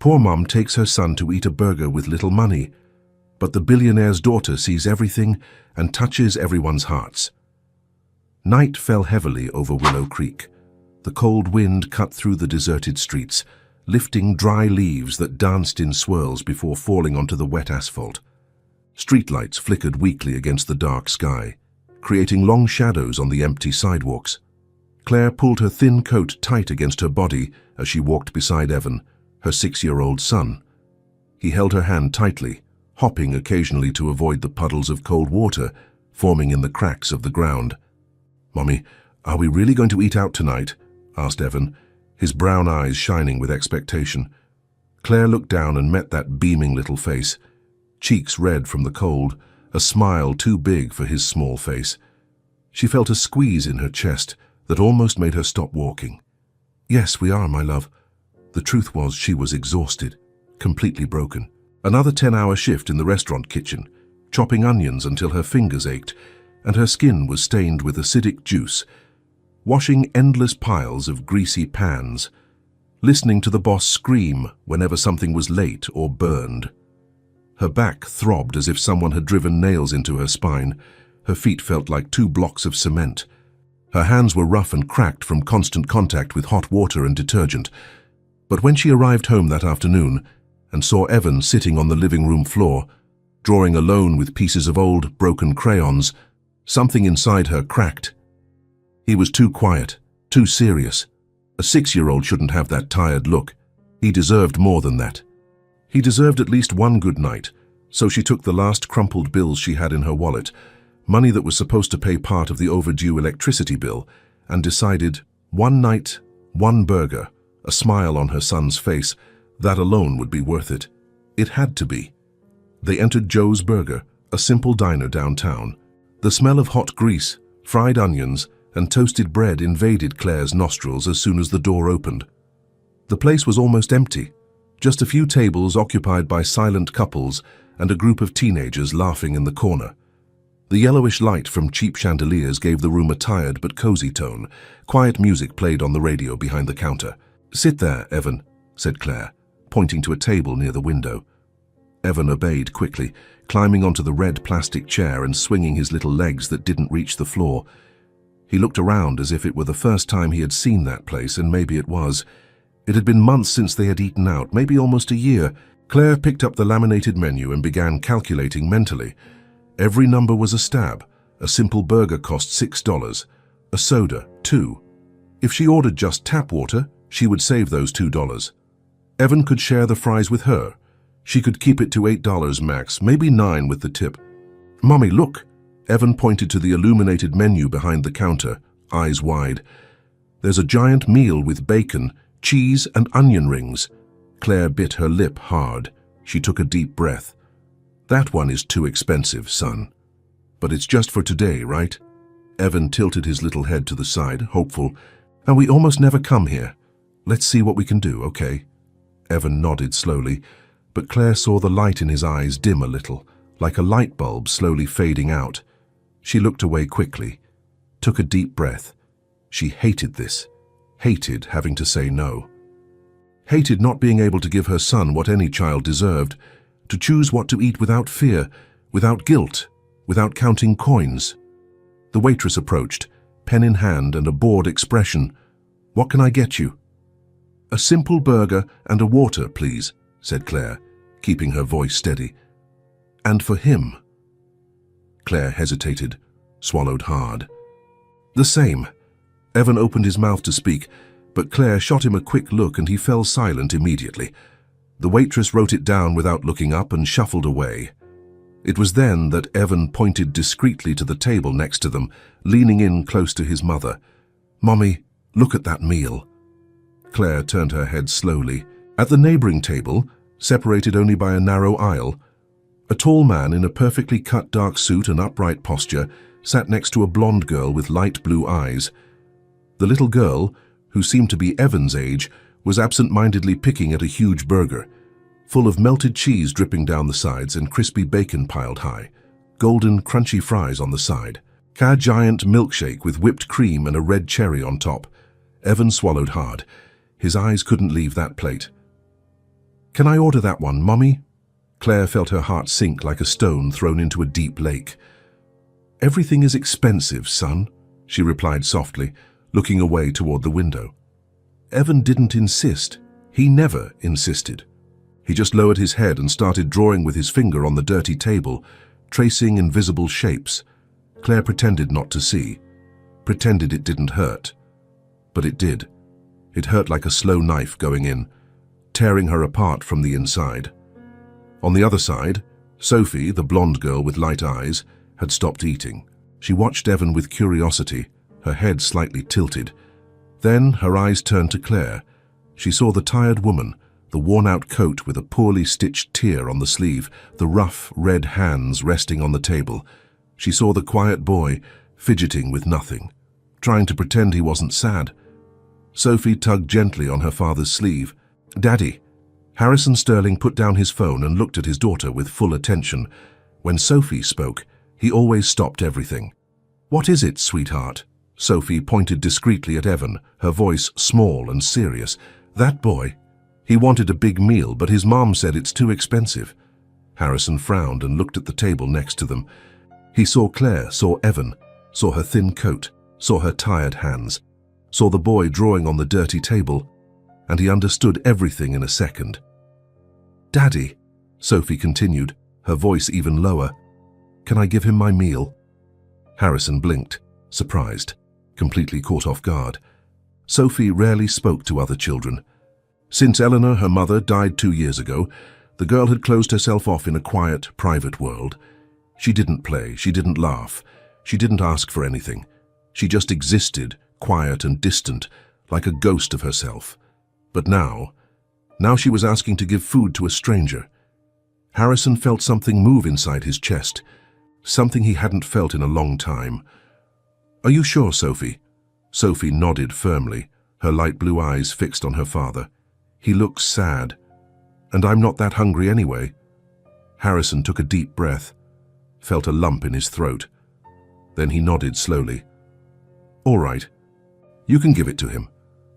Poor mum takes her son to eat a burger with little money, but the billionaire's daughter sees everything and touches everyone's hearts. Night fell heavily over Willow Creek. The cold wind cut through the deserted streets, lifting dry leaves that danced in swirls before falling onto the wet asphalt. Streetlights flickered weakly against the dark sky, creating long shadows on the empty sidewalks. Claire pulled her thin coat tight against her body as she walked beside Evan, her 6-year-old son. He held her hand tightly, hopping occasionally to avoid the puddles of cold water forming in the cracks of the ground. "Mommy, are we really going to eat out tonight?" asked Evan, his brown eyes shining with expectation. Claire looked down and met that beaming little face, cheeks red from the cold, a smile too big for his small face. She felt a squeeze in her chest that almost made her stop walking. "Yes, we are, my love." The truth was she was exhausted, completely broken. Another 10-hour shift in the restaurant kitchen, chopping onions until her fingers ached, and her skin was stained with acidic juice, washing endless piles of greasy pans, listening to the boss scream whenever something was late or burned. Her back throbbed as if someone had driven nails into her spine. Her feet felt like 2 blocks of cement. Her hands were rough and cracked from constant contact with hot water and detergent. But when she arrived home that afternoon and saw Evan sitting on the living room floor, drawing alone with pieces of old, broken crayons, something inside her cracked. He was too quiet, too serious. A 6-year-old shouldn't have that tired look. He deserved more than that. He deserved at least one good night, so she took the last crumpled bills she had in her wallet, money that was supposed to pay part of the overdue electricity bill, and decided, one night, one burger, a smile on her son's face, that alone would be worth it. It had to be. They entered Joe's Burger, a simple diner downtown. The smell of hot grease, fried onions, and toasted bread invaded Claire's nostrils as soon as the door opened. The place was almost empty, just a few tables occupied by silent couples and a group of teenagers laughing in the corner. The yellowish light from cheap chandeliers gave the room a tired but cozy tone. Quiet music played on the radio behind the counter. "Sit there, Evan," said Claire, pointing to a table near the window. Evan obeyed quickly, climbing onto the red plastic chair and swinging his little legs that didn't reach the floor. He looked around as if it were the first time he had seen that place, and maybe it was. It had been months since they had eaten out, maybe almost a year. Claire picked up the laminated menu and began calculating mentally. Every number was a stab. A simple burger cost $6, a soda, $2. If she ordered just tap water, she would save those $2. Evan could share the fries with her. She could keep it to $8 max, maybe $9 with the tip. "Mommy, look!" Evan pointed to the illuminated menu behind the counter, eyes wide. "There's a giant meal with bacon, cheese, and onion rings." Claire bit her lip hard. She took a deep breath. "That one is too expensive, son. But it's just for today, right?" Evan tilted his little head to the side, hopeful. "And we almost never come here. Let's see what we can do, okay?" Evan nodded slowly, but Claire saw the light in his eyes dim a little, like a light bulb slowly fading out. She looked away quickly, took a deep breath. She hated this, hated having to say no. Hated not being able to give her son what any child deserved, to choose what to eat without fear, without guilt, without counting coins. The waitress approached, pen in hand and a bored expression. "What can I get you?" "A simple burger and a water, please," said Claire, keeping her voice steady. "And for him." Claire hesitated, swallowed hard. "The same." Evan opened his mouth to speak, but Claire shot him a quick look and he fell silent immediately. The waitress wrote it down without looking up and shuffled away. It was then that Evan pointed discreetly to the table next to them, leaning in close to his mother. "Mommy, look at that meal." Claire turned her head slowly. At the neighboring table, separated only by a narrow aisle, a tall man in a perfectly cut dark suit and upright posture sat next to a blonde girl with light blue eyes. The little girl, who seemed to be Evan's age, was absent-mindedly picking at a huge burger, full of melted cheese dripping down the sides and crispy bacon piled high, golden, crunchy fries on the side, a giant milkshake with whipped cream and a red cherry on top. Evan swallowed hard. His eyes couldn't leave that plate. Can I order that one, Mommy? Claire felt her heart sink like a stone thrown into a deep lake. Everything is expensive, son, she replied softly, looking away toward the window. Evan didn't insist. He never insisted. He just lowered his head and started drawing with his finger on the dirty table, tracing invisible shapes. Claire pretended not to see, pretended it didn't hurt. But it did. It hurt like a slow knife going in, tearing her apart from the inside. On the other side, Sophie, the blonde girl with light eyes, had stopped eating. She watched Evan with curiosity, her head slightly tilted. Then her eyes turned to Claire. She saw the tired woman, the worn-out coat with a poorly stitched tear on the sleeve, the rough, red hands resting on the table. She saw the quiet boy, fidgeting with nothing, trying to pretend he wasn't sad. Sophie tugged gently on her father's sleeve. "Daddy." Harrison Sterling put down his phone and looked at his daughter with full attention. When Sophie spoke, he always stopped everything. "What is it, sweetheart?" Sophie pointed discreetly at Evan, her voice small and serious. "That boy. He wanted a big meal, but his mom said it's too expensive." Harrison frowned and looked at the table next to them. He saw Claire, saw Evan, saw her thin coat, saw her tired hands, saw the boy drawing on the dirty table, and he understood everything in a second. "Daddy," Sophie continued, her voice even lower, "can I give him my meal?" Harrison blinked, surprised, completely caught off guard. Sophie rarely spoke to other children. Since Eleanor, her mother, died 2 years ago, the girl had closed herself off in a quiet, private world. She didn't play, she didn't laugh, she didn't ask for anything. She just existed, quiet and distant, like a ghost of herself. But now she was asking to give food to a stranger. Harrison felt something move inside his chest, something he hadn't felt in a long time. "Are you sure, Sophie?" Sophie nodded firmly, her light blue eyes fixed on her father. "He looks sad. And I'm not that hungry anyway." Harrison took a deep breath, felt a lump in his throat. Then he nodded slowly. "All right. You can give it to him."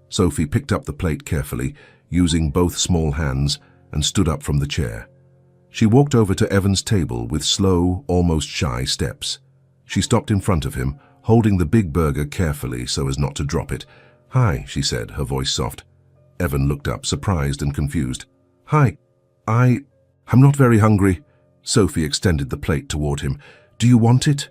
Sophie picked up the plate carefully, using both small hands, and stood up from the chair. She walked over to Evan's table with slow, almost shy steps. She stopped in front of him, holding the big burger carefully so as not to drop it. "Hi," she said, her voice soft. Evan looked up, surprised and confused. "Hi, I'm not very hungry." Sophie extended the plate toward him. "Do you want it?"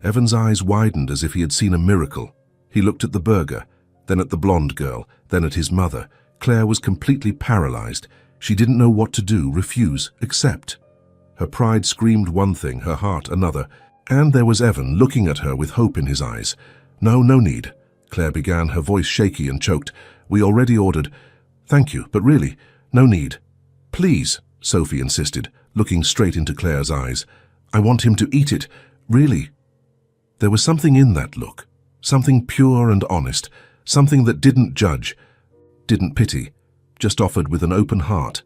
Evan's eyes widened as if he had seen a miracle. He looked at the burger, then at the blonde girl, then at his mother. Claire was completely paralyzed. She didn't know what to do, refuse, accept. Her pride screamed one thing, her heart another. And there was Evan, looking at her with hope in his eyes. No need," Claire began, her voice shaky and choked. "We already ordered." "Thank you, but really, no need." "Please," Sophie insisted, looking straight into Claire's eyes. "I want him to eat it, really." There was something in that look, something pure and honest, something that didn't judge, didn't pity, just offered with an open heart.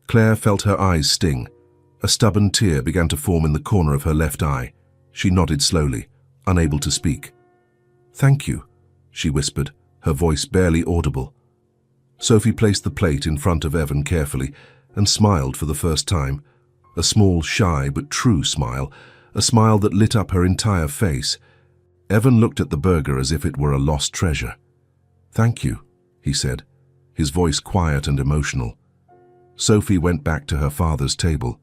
Claire felt her eyes sting. A stubborn tear began to form in the corner of her left eye. She nodded slowly, unable to speak. "Thank you," she whispered, her voice barely audible. Sophie placed the plate in front of Evan carefully and smiled for the first time. A small, shy but true smile, a smile that lit up her entire face. Evan looked at the burger as if it were a lost treasure. "Thank you," he said, his voice quiet and emotional. Sophie went back to her father's table.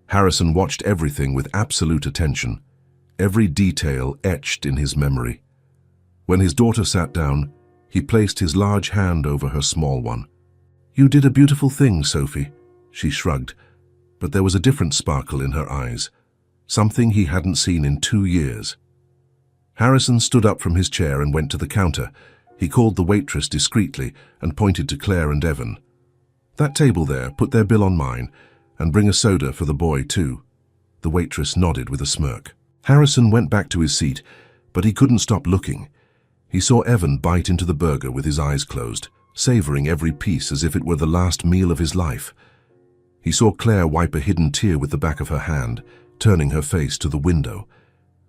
Harrison watched everything with absolute attention, every detail etched in his memory. When his daughter sat down, he placed his large hand over her small one. "You did a beautiful thing, Sophie," she shrugged, but there was a different sparkle in her eyes, something he hadn't seen in 2 years. Harrison stood up from his chair and went to the counter. He called the waitress discreetly and pointed to Claire and Evan. "That table there, put their bill on mine, and bring a soda for the boy too." The waitress nodded with a smirk. Harrison went back to his seat, but he couldn't stop looking. He saw Evan bite into the burger with his eyes closed, savoring every piece as if it were the last meal of his life. He saw Claire wipe a hidden tear with the back of her hand, turning her face to the window.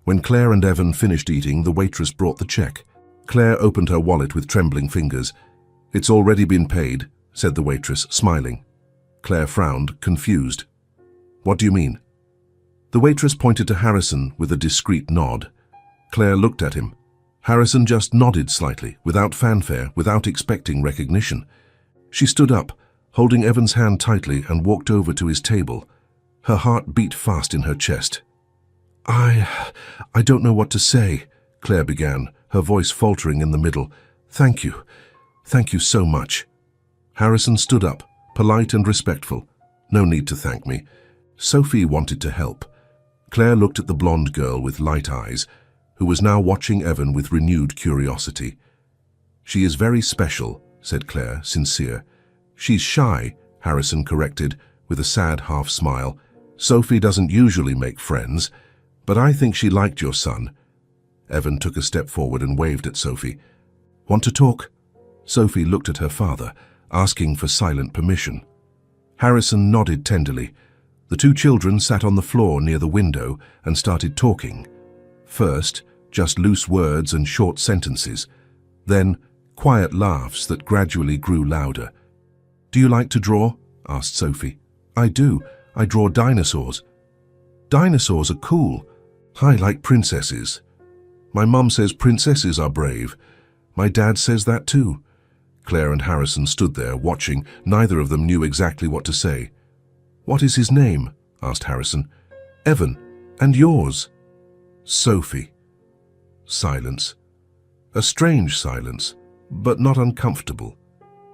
When Claire and Evan finished eating, the waitress brought the check. Claire opened her wallet with trembling fingers. "It's already been paid," said the waitress, smiling. Claire frowned, confused. What do you mean? The waitress pointed to Harrison with a discreet nod. Claire looked at him. Harrison just nodded slightly, without fanfare, without expecting recognition. She stood up, holding Evan's hand tightly, and walked over to his table. Her heart beat fast in her chest. I don't know what to say, Claire began, her voice faltering in the middle. Thank you. Thank you so much. Harrison stood up, polite and respectful. No need to thank me. Sophie wanted to help. Claire looked at the blonde girl with light eyes, who was now watching Evan with renewed curiosity. She is very special, said Claire, sincere. She's shy, Harrison corrected, with a sad half-smile. Sophie doesn't usually make friends, but I think she liked your son. Evan took a step forward and waved at Sophie. Want to talk? Sophie looked at her father, asking for silent permission. Harrison nodded tenderly. The two children sat on the floor near the window and started talking. First, just loose words and short sentences. Then, quiet laughs that gradually grew louder. Do you like to draw? Asked Sophie. I do. I draw dinosaurs. Dinosaurs are cool. I like princesses. My mum says princesses are brave. My dad says that too. Claire and Harrison stood there, watching. Neither of them knew exactly what to say. What is his name? Asked Harrison. Evan. And yours? Sophie. Silence. A strange silence, but not uncomfortable.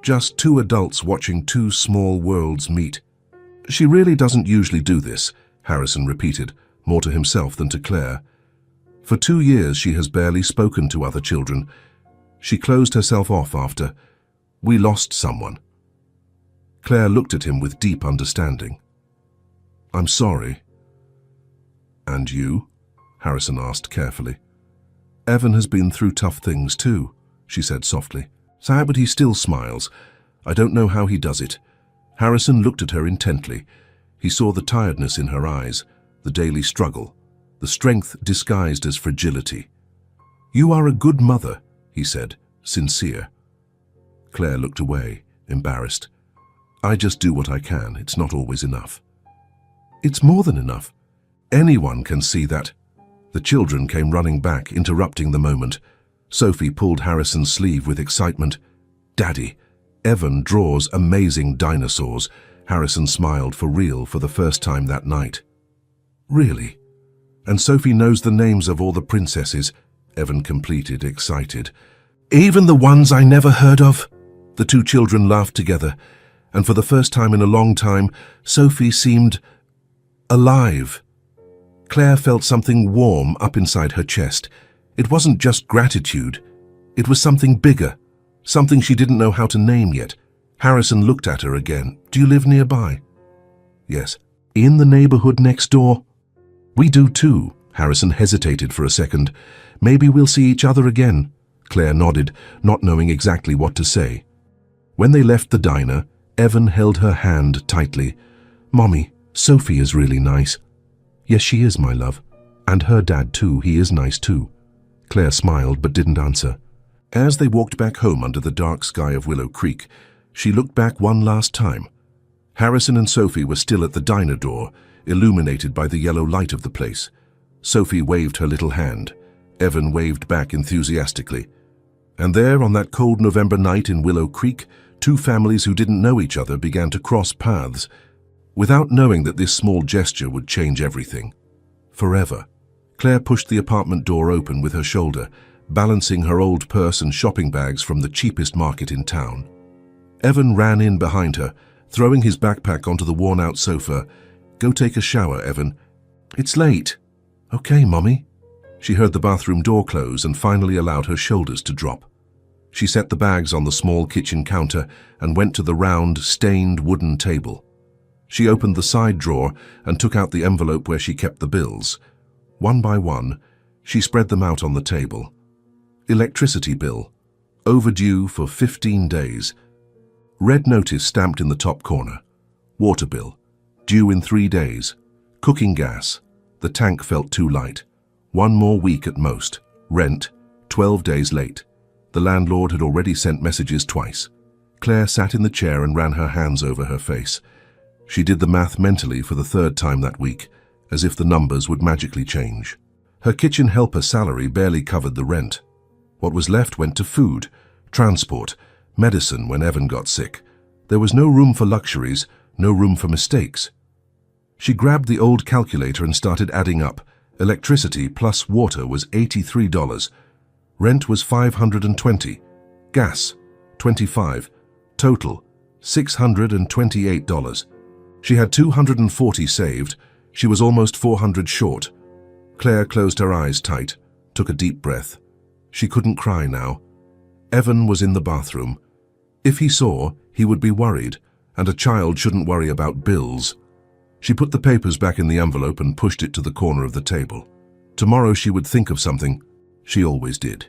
Just two adults watching two small worlds meet. She really doesn't usually do this, Harrison repeated, more to himself than to Claire. For 2 years she has barely spoken to other children. She closed herself off after, "We lost someone." Claire looked at him with deep understanding. "I'm sorry." "And you?" Harrison asked carefully. "Evan has been through tough things too," she said softly. Sad, but he still smiles. I don't know how he does it. Harrison looked at her intently. He saw the tiredness in her eyes, the daily struggle, the strength disguised as fragility. "You are a good mother," he said, sincere. Claire looked away, embarrassed. "I just do what I can. It's not always enough." "It's more than enough. Anyone can see that." The children came running back, interrupting the moment. Sophie pulled Harrison's sleeve with excitement. "Daddy, Evan draws amazing dinosaurs." Harrison smiled for real for the first time that night. "Really? And Sophie knows the names of all the princesses," Evan completed, excited. "Even the ones I never heard of?" The two children laughed together, and for the first time in a long time, Sophie seemed alive. Claire felt something warm up inside her chest. It wasn't just gratitude. It was something bigger, something she didn't know how to name yet. Harrison looked at her again. "Do you live nearby?" "Yes." "In the neighborhood next door?" "We do too." Harrison hesitated for a second. "Maybe we'll see each other again." Claire nodded, not knowing exactly what to say. When they left the diner, Evan held her hand tightly. "Mommy, Sophie is really nice." "Yes, she is, my love. And her dad too, he is nice too." Claire smiled but didn't answer. As they walked back home under the dark sky of Willow Creek, she looked back one last time. Harrison and Sophie were still at the diner door, illuminated by the yellow light of the place. Sophie waved her little hand. Evan waved back enthusiastically. And there, on that cold November night in Willow Creek, two families who didn't know each other began to cross paths, without knowing that this small gesture would change everything. Forever. Claire pushed the apartment door open with her shoulder, balancing her old purse and shopping bags from the cheapest market in town. Evan ran in behind her, throwing his backpack onto the worn-out sofa. "Go take a shower, Evan." "It's late." "Okay, Mommy." She heard the bathroom door close and finally allowed her shoulders to drop. She set the bags on the small kitchen counter and went to the round, stained wooden table. She opened the side drawer and took out the envelope where she kept the bills. One by one, she spread them out on the table. Electricity bill, overdue for 15 days. Red notice stamped in the top corner. Water bill, due in 3 days. Cooking gas, the tank felt too light. 1 more week at most. Rent, 12 days late. The landlord had already sent messages twice. Claire sat in the chair and ran her hands over her face. She did the math mentally for the third time that week, as if the numbers would magically change. Her kitchen helper salary barely covered the rent. What was left went to food, transport, medicine when Evan got sick. There was no room for luxuries, no room for mistakes. She grabbed the old calculator and started adding up. Electricity plus water was $83. Rent was $520. Gas, $25. Total, $628. She had $240 saved. She was almost $400 short. Claire closed her eyes tight, took a deep breath. She couldn't cry now. Evan was in the bathroom. If he saw, he would be worried, and a child shouldn't worry about bills. She put the papers back in the envelope and pushed it to the corner of the table. Tomorrow she would think of something. She always did.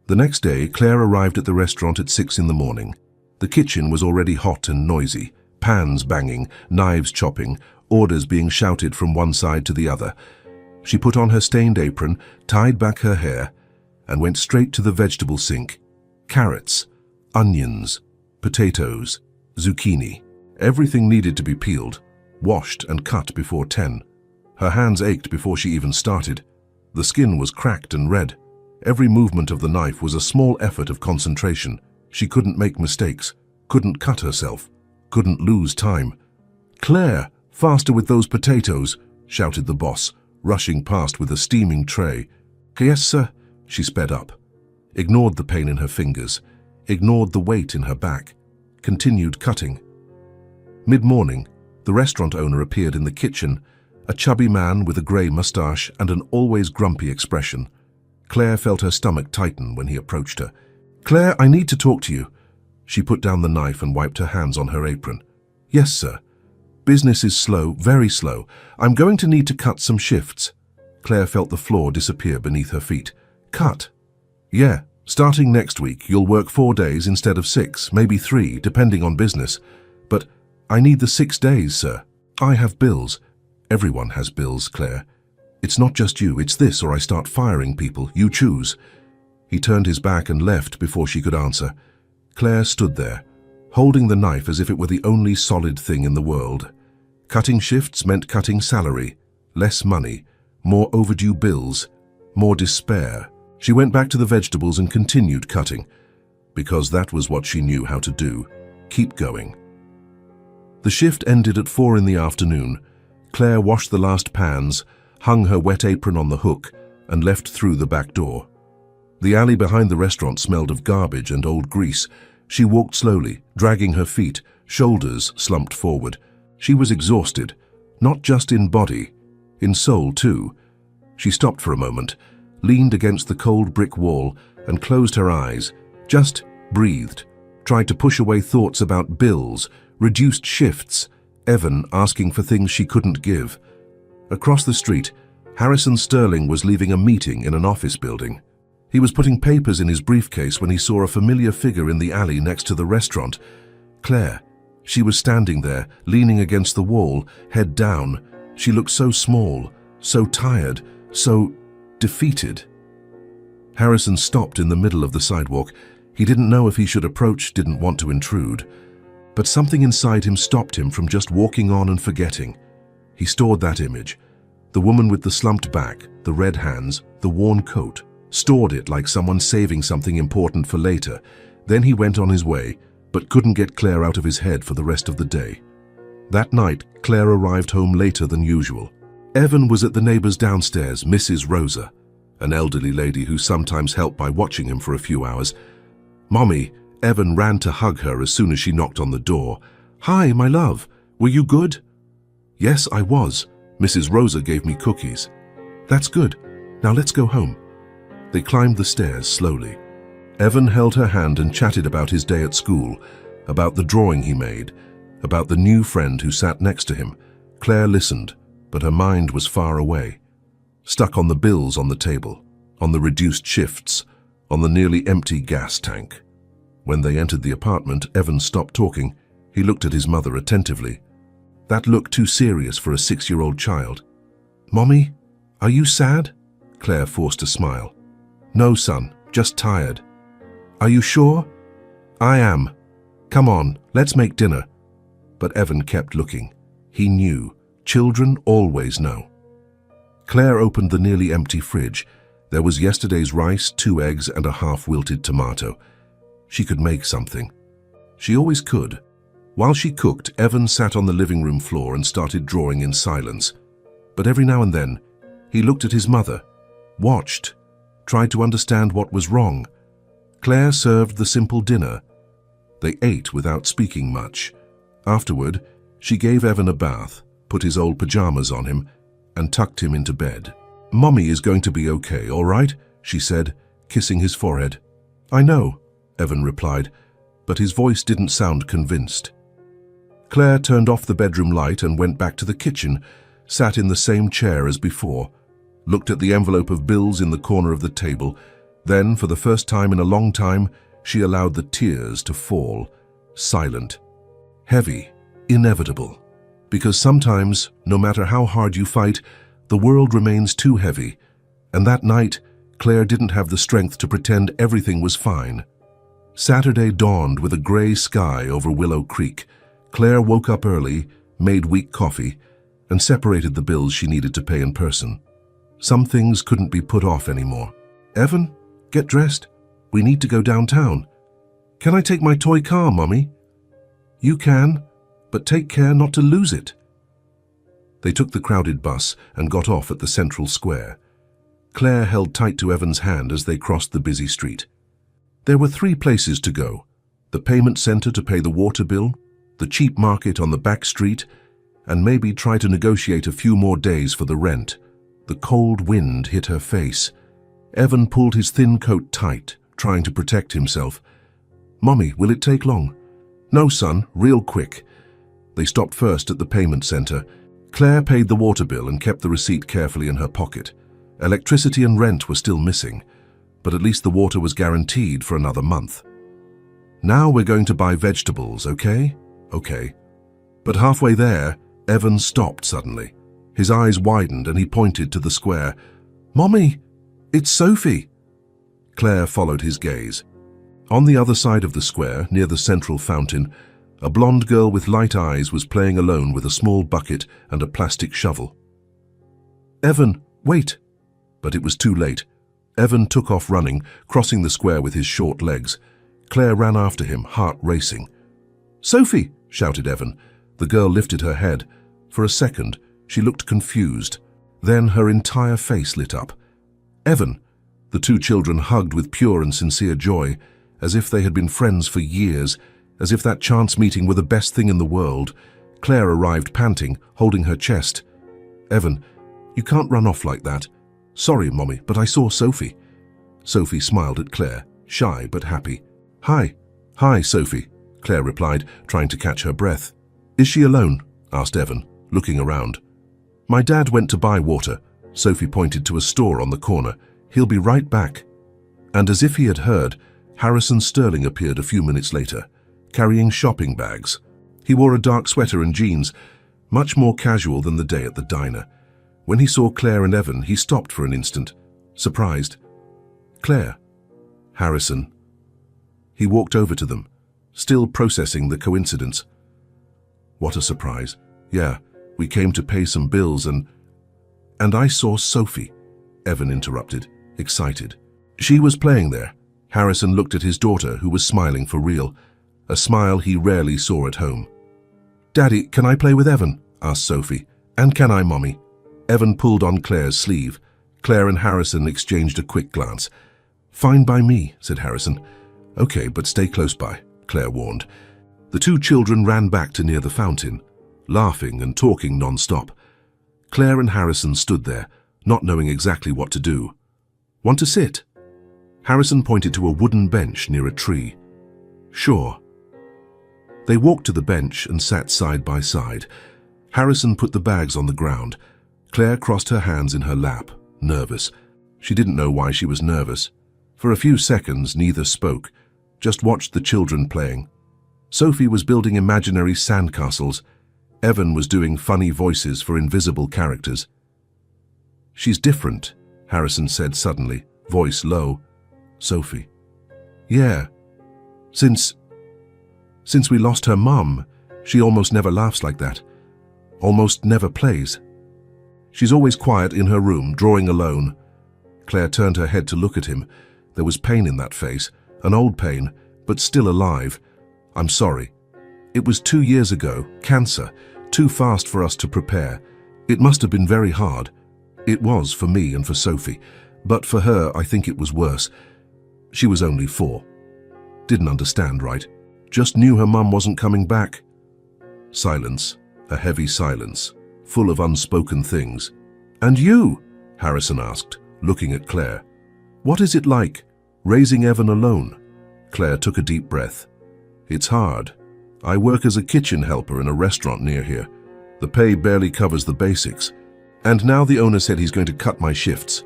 The next day, Claire arrived at the restaurant at 6 in the morning. The kitchen was already hot and noisy, pans banging, knives chopping, orders being shouted from one side to the other. She put on her stained apron, tied back her hair, and went straight to the vegetable sink. Carrots, onions, potatoes, zucchini. Everything needed to be peeled, washed and cut before 10. Her hands ached before she even started. The skin was cracked and red. Every movement of the knife was a small effort of concentration. She couldn't make mistakes, couldn't cut herself, couldn't lose time. "Claire, faster with those potatoes," shouted the boss, rushing past with a steaming tray. "Yes, sir." She sped up, ignored the pain in her fingers, ignored the weight in her back, continued cutting. Mid-morning, the restaurant owner appeared in the kitchen, a chubby man with a grey moustache and an always grumpy expression. Claire felt her stomach tighten when he approached her. "Claire, I need to talk to you." She put down the knife and wiped her hands on her apron. "Yes, sir. Business is slow, very slow. I'm going to need to cut some shifts." Claire felt the floor disappear beneath her feet. "Cut?" "Yeah. Starting next week, you'll work 4 days instead of 6, maybe 3, depending on business. But I need the 6 days, sir. I have bills." "Everyone has bills, Claire. It's not just you, it's this or I start firing people. You choose." He turned his back and left before she could answer. Claire stood there, holding the knife as if it were the only solid thing in the world. Cutting shifts meant cutting salary, less money, more overdue bills, more despair. She went back to the vegetables and continued cutting, because that was what she knew how to do. Keep going. The shift ended at 4 in the afternoon. Claire washed the last pans, hung her wet apron on the hook, and left through the back door. The alley behind the restaurant smelled of garbage and old grease. She walked slowly, dragging her feet, shoulders slumped forward. She was exhausted, not just in body, in soul too. She stopped for a moment, leaned against the cold brick wall, and closed her eyes, just breathed, tried to push away thoughts about bills, reduced shifts, Evan asking for things she couldn't give. Across the street, Harrison Sterling was leaving a meeting in an office building. He was putting papers in his briefcase when he saw a familiar figure in the alley next to the restaurant. Claire. She was standing there, leaning against the wall, head down. She looked so small, so tired, so defeated. Harrison stopped in the middle of the sidewalk. He didn't know if he should approach, didn't want to intrude. But something inside him stopped him from just walking on and forgetting. He stored that image. The woman with the slumped back, the red hands, the worn coat. Stored it like someone saving something important for later. Then he went on his way, but couldn't get Claire out of his head for the rest of the day. That night, Claire arrived home later than usual. Evan was at the neighbor's downstairs, Mrs. Rosa, an elderly lady who sometimes helped by watching him for a few hours. "Mommy," Evan ran to hug her as soon as she knocked on the door. "Hi, my love. Were you good?" "Yes, I was. Mrs. Rosa gave me cookies." "That's good. Now let's go home." They climbed the stairs slowly. Evan held her hand and chatted about his day at school, about the drawing he made, about the new friend who sat next to him. Claire listened, but her mind was far away, stuck on the bills on the table, on the reduced shifts, on the nearly empty gas tank. When they entered the apartment, Evan stopped talking. He looked at his mother attentively. That looked too serious for a 6-year-old child. "Mommy, are you sad?" Claire forced a smile. "No, son, just tired." "Are you sure?" "I am. Come on, let's make dinner." But Evan kept looking. He knew. Children always know. Claire opened the nearly empty fridge. There was yesterday's rice, 2 eggs, and a half-wilted tomato. She could make something. She always could. While she cooked, Evan sat on the living room floor and started drawing in silence. But every now and then, he looked at his mother, watched, tried to understand what was wrong. Claire served the simple dinner. They ate without speaking much. Afterward, she gave Evan a bath, put his old pajamas on him, and tucked him into bed. "Mommy is going to be okay, all right?" she said, kissing his forehead. "I know," Evan replied, but his voice didn't sound convinced. Claire turned off the bedroom light and went back to the kitchen, sat in the same chair as before, looked at the envelope of bills in the corner of the table. Then, for the first time in a long time, she allowed the tears to fall, silent, heavy, inevitable. Because sometimes, no matter how hard you fight, the world remains too heavy, and that night, Claire didn't have the strength to pretend everything was fine. Saturday dawned with a gray sky over Willow Creek. Claire woke up early, made weak coffee, and separated the bills she needed to pay in person. Some things couldn't be put off anymore. "Evan, get dressed. We need to go downtown." "Can I take my toy car, Mummy?" "You can, but take care not to lose it." They took the crowded bus and got off at the central square. Claire held tight to Evan's hand as they crossed the busy street. There were 3 places to go: the payment center to pay the water bill, the cheap market on the back street, and maybe try to negotiate a few more days for the rent. The cold wind hit her face. Evan pulled his thin coat tight, trying to protect himself. "Mommy, will it take long?" "No, son, real quick." They stopped first at the payment center. Claire paid the water bill and kept the receipt carefully in her pocket. Electricity and rent were still missing, but at least the water was guaranteed for another month. "Now we're going to buy vegetables, okay?" "Okay." But halfway there, Evan stopped suddenly. His eyes widened and he pointed to the square. "Mommy, it's Sophie." Claire followed his gaze. On the other side of the square, near the central fountain, a blonde girl with light eyes was playing alone with a small bucket and a plastic shovel. "Evan, wait!" But it was too late. Evan took off running, crossing the square with his short legs. Claire ran after him, heart racing. "Sophie!" shouted Evan. The girl lifted her head. For a second, she looked confused. Then her entire face lit up. "Evan!" The 2 children hugged with pure and sincere joy, as if they had been friends for years, as if that chance meeting were the best thing in the world. Claire arrived panting, holding her chest. "Evan, you can't run off like that." "Sorry, Mommy, but I saw Sophie." Sophie smiled at Claire, shy but happy. "Hi." "Hi, Sophie," Claire replied, trying to catch her breath. "Is she alone?" asked Evan, looking around. "My dad went to buy water." Sophie pointed to a store on the corner. "He'll be right back." And as if he had heard, Harrison Sterling appeared a few minutes later, carrying shopping bags. He wore a dark sweater and jeans, much more casual than the day at the diner. When he saw Claire and Evan, he stopped for an instant, surprised. "Claire." "Harrison." He walked over to them, still processing the coincidence. "What a surprise. Yeah, we came to pay some bills and I saw Sophie," Evan interrupted, excited. "She was playing there." Harrison looked at his daughter, who was smiling for real, a smile he rarely saw at home. "Daddy, can I play with Evan?" asked Sophie. "And can I, Mommy?" Evan pulled on Claire's sleeve. Claire and Harrison exchanged a quick glance. "Fine by me," said Harrison. "Okay, but stay close by," Claire warned. The 2 children ran back to near the fountain, laughing and talking non-stop. Claire and Harrison stood there, not knowing exactly what to do. "Want to sit?" Harrison pointed to a wooden bench near a tree. "Sure." They walked to the bench and sat side by side. Harrison put the bags on the ground. Claire crossed her hands in her lap, nervous. She didn't know why she was nervous. For a few seconds, neither spoke, just watched the children playing. Sophie was building imaginary sandcastles. Evan was doing funny voices for invisible characters. "She's different," Harrison said suddenly, voice low. "Sophie." "Yeah. Since we lost her mum, she almost never laughs like that. almost never plays. She's always quiet in her room, drawing alone. Claire turned her head to look at him. There was pain in that face, an old pain, but still alive. I'm sorry. It was 2 years ago, cancer, too fast for us to prepare. It must have been very hard. It was for me and for Sophie, but for her I think it was worse. She was only 4. Didn't understand, right? Just knew her mum wasn't coming back. Silence, a heavy silence, full of unspoken things. "And you?" Harrison asked, looking at Claire. "What is it like, raising Evan alone?" Claire took a deep breath. "It's hard. I work as a kitchen helper in a restaurant near here. The pay barely covers the basics. And now the owner said he's going to cut my shifts."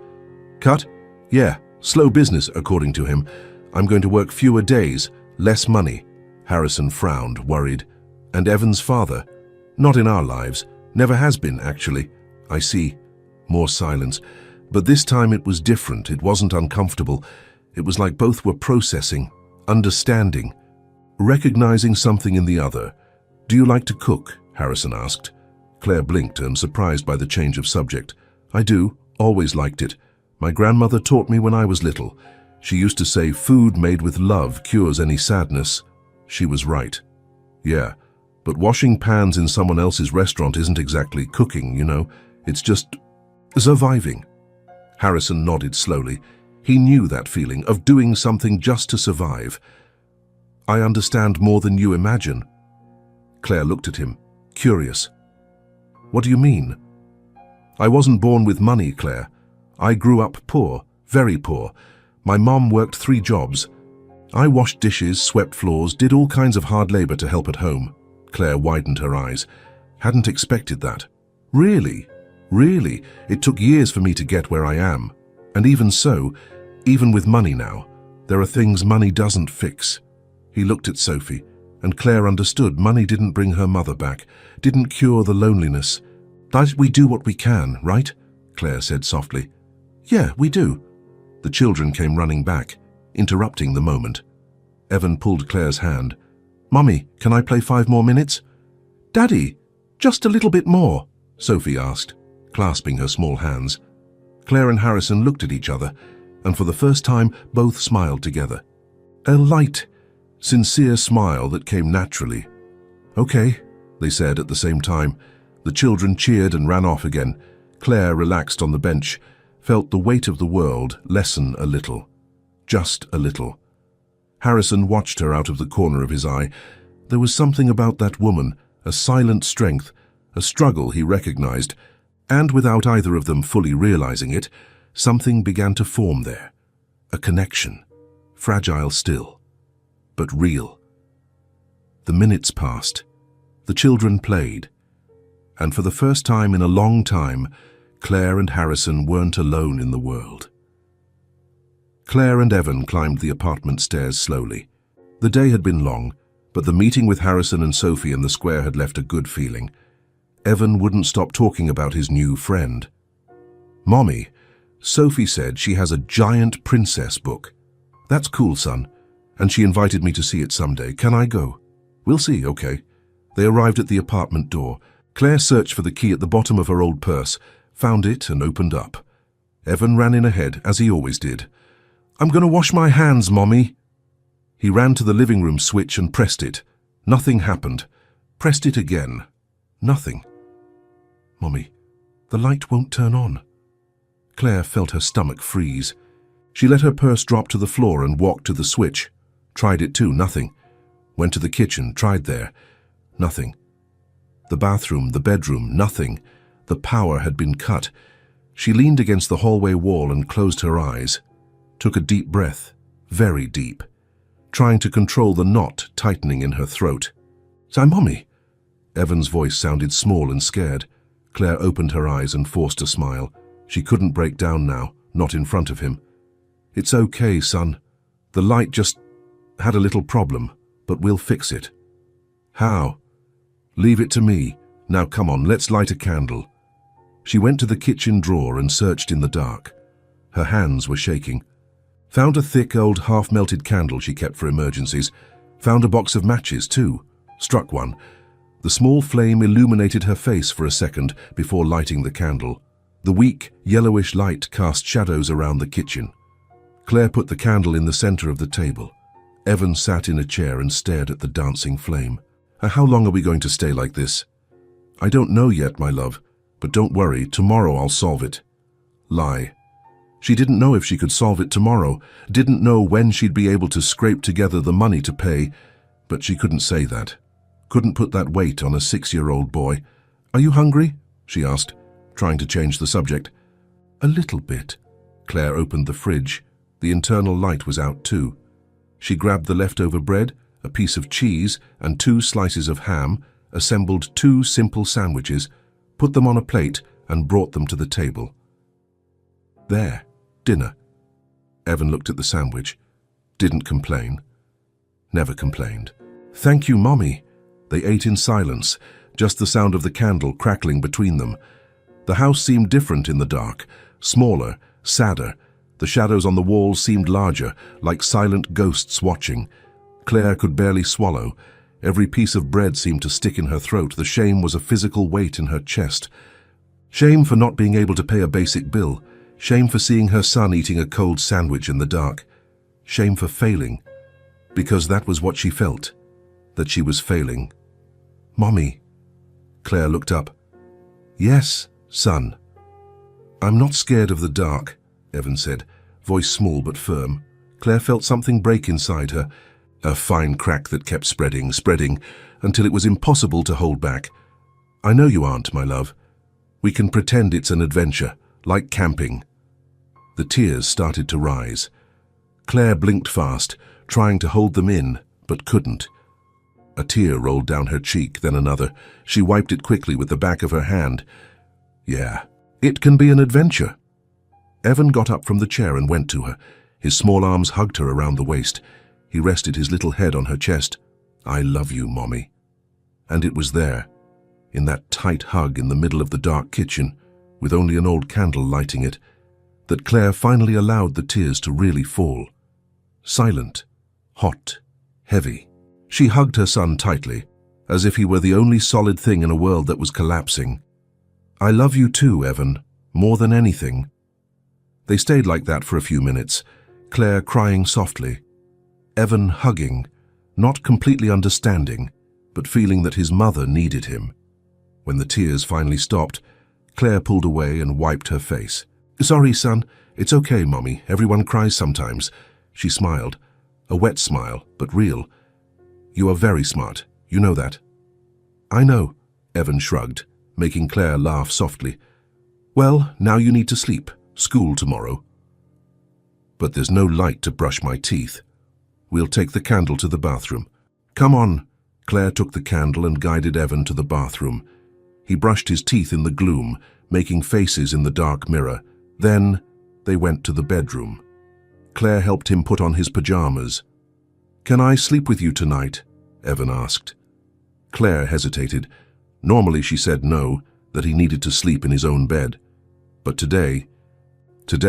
"Cut? Yeah, slow business, according to him. I'm going to work fewer days, less money." Harrison frowned, worried. "And Evan's father? Not in our lives. Never has been, actually." "I see." More silence. But this time it was different. It wasn't uncomfortable. It was like both were processing, understanding, recognizing something in the other. "Do you like to cook?" Harrison asked. Claire blinked, surprised by the change of subject. "I do. Always liked it. My grandmother taught me when I was little. She used to say food made with love cures any sadness." She was right. "Yeah, but washing pans in someone else's restaurant isn't exactly cooking, you know. It's just surviving." Harrison nodded slowly. He knew that feeling of doing something just to survive. "I understand more than you imagine." Claire looked at him, curious. "What do you mean?" "I wasn't born with money, Claire. I grew up poor, very poor. My mom worked 3 jobs. I washed dishes, swept floors, did all kinds of hard labor to help at home." Claire widened her eyes. "Hadn't expected that." "Really? Really? It took years for me to get where I am. And even so, even with money now, there are things money doesn't fix." He looked at Sophie, and Claire understood money didn't bring her mother back, didn't cure the loneliness. "That we do what we can, right?" Claire said softly. "Yeah, we do." The children came running back, interrupting the moment. Evan pulled Claire's hand. "Mummy, can I play 5 more minutes?" "Daddy, just a little bit more," Sophie asked, clasping her small hands. Claire and Harrison looked at each other, and for the first time both smiled together. A light, sincere smile that came naturally. "Okay," they said at the same time. The children cheered and ran off again. Claire relaxed on the bench, felt the weight of the world lessen a little. Just a little. Harrison watched her out of the corner of his eye. There was something about that woman, a silent strength, a struggle he recognized, and without either of them fully realizing it, something began to form there. A connection, fragile still, but real. The minutes passed. The children played. And for the first time in a long time, Claire and Harrison weren't alone in the world. Claire and Evan climbed the apartment stairs slowly. The day had been long, but the meeting with Harrison and Sophie in the square had left a good feeling. Evan wouldn't stop talking about his new friend. "Mommy, Sophie said she has a giant princess book." "That's cool, son. And she invited me to see it someday. Can I go?" "We'll see, okay." They arrived at the apartment door. Claire searched for the key at the bottom of her old purse, found it and opened up. Evan ran in ahead, as he always did. "I'm going to wash my hands, Mommy." He ran to the living room switch and pressed it. Nothing happened. Pressed it again. Nothing. "Mommy, the light won't turn on." Claire felt her stomach freeze. She let her purse drop to the floor and walked to the switch. Tried it too, nothing. Went to the kitchen, tried there. Nothing. The bathroom, the bedroom, nothing. The power had been cut. She leaned against the hallway wall and closed her eyes. Took a deep breath, very deep, trying to control the knot tightening in her throat. "Say, Mommy." Evan's voice sounded small and scared. Claire opened her eyes and forced a smile. She couldn't break down now, not in front of him. "It's okay, son. The light just had a little problem, but we'll fix it." "How?" "Leave it to me. Now come on, let's light a candle." She went to the kitchen drawer and searched in the dark. Her hands were shaking. Found a thick old half-melted candle she kept for emergencies. Found a box of matches too. Struck one. The small flame illuminated her face for a second before lighting the candle. The weak, yellowish light cast shadows around the kitchen. Claire put the candle in the center of the table. Evan sat in a chair and stared at the dancing flame. How long are we going to stay like this? I don't know yet, my love, but don't worry, tomorrow I'll solve it. Lie. She didn't know if she could solve it tomorrow, didn't know when she'd be able to scrape together the money to pay, but she couldn't say that. Couldn't put that weight on a 6-year-old boy. Are you hungry? She asked, trying to change the subject. A little bit. Claire opened the fridge. The internal light was out too. She grabbed the leftover bread, a piece of cheese, and 2 slices of ham, assembled 2 simple sandwiches, put them on a plate, and brought them to the table. There, dinner. Evan looked at the sandwich. Didn't complain. Never complained. Thank you, Mommy. They ate in silence, just the sound of the candle crackling between them. The house seemed different in the dark, smaller, sadder. The shadows on the walls seemed larger, like silent ghosts watching. Claire could barely swallow. Every piece of bread seemed to stick in her throat. The shame was a physical weight in her chest. Shame for not being able to pay a basic bill. Shame for seeing her son eating a cold sandwich in the dark. Shame for failing. Because that was what she felt, that she was failing. Mommy. Claire looked up. Yes, son. I'm not scared of the dark, Evan said, voice small but firm. Claire felt something break inside her, a fine crack that kept spreading, until it was impossible to hold back. I know you aren't, my love. We can pretend it's an adventure, like camping. The tears started to rise. Claire blinked fast, trying to hold them in, but couldn't. A tear rolled down her cheek, then another. She wiped it quickly with the back of her hand. Yeah, it can be an adventure. Evan got up from the chair and went to her. His small arms hugged her around the waist. He rested his little head on her chest. I love you, Mommy. And it was there, in that tight hug in the middle of the dark kitchen, with only an old candle lighting it, that Claire finally allowed the tears to really fall. Silent, hot, heavy. She hugged her son tightly, as if he were the only solid thing in a world that was collapsing. I love you too, Evan, more than anything. They stayed like that for a few minutes, Claire crying softly, Evan hugging, not completely understanding, but feeling that his mother needed him. When the tears finally stopped, Claire pulled away and wiped her face. Sorry, son. It's okay, Mommy. Everyone cries sometimes. She smiled, a wet smile, but real. You are very smart. You know that. I know, Evan shrugged, making Claire laugh softly. Well, now you need to sleep. School tomorrow. But there's no light to brush my teeth. We'll take the candle to the bathroom. Come on. Claire took the candle and guided Evan to the bathroom. He brushed his teeth in the gloom, making faces in the dark mirror. Then they went to the bedroom. Claire helped him put on his pajamas. Can I sleep with you tonight? Evan asked. Claire hesitated. Normally she said no, that he needed to sleep in his own bed. But today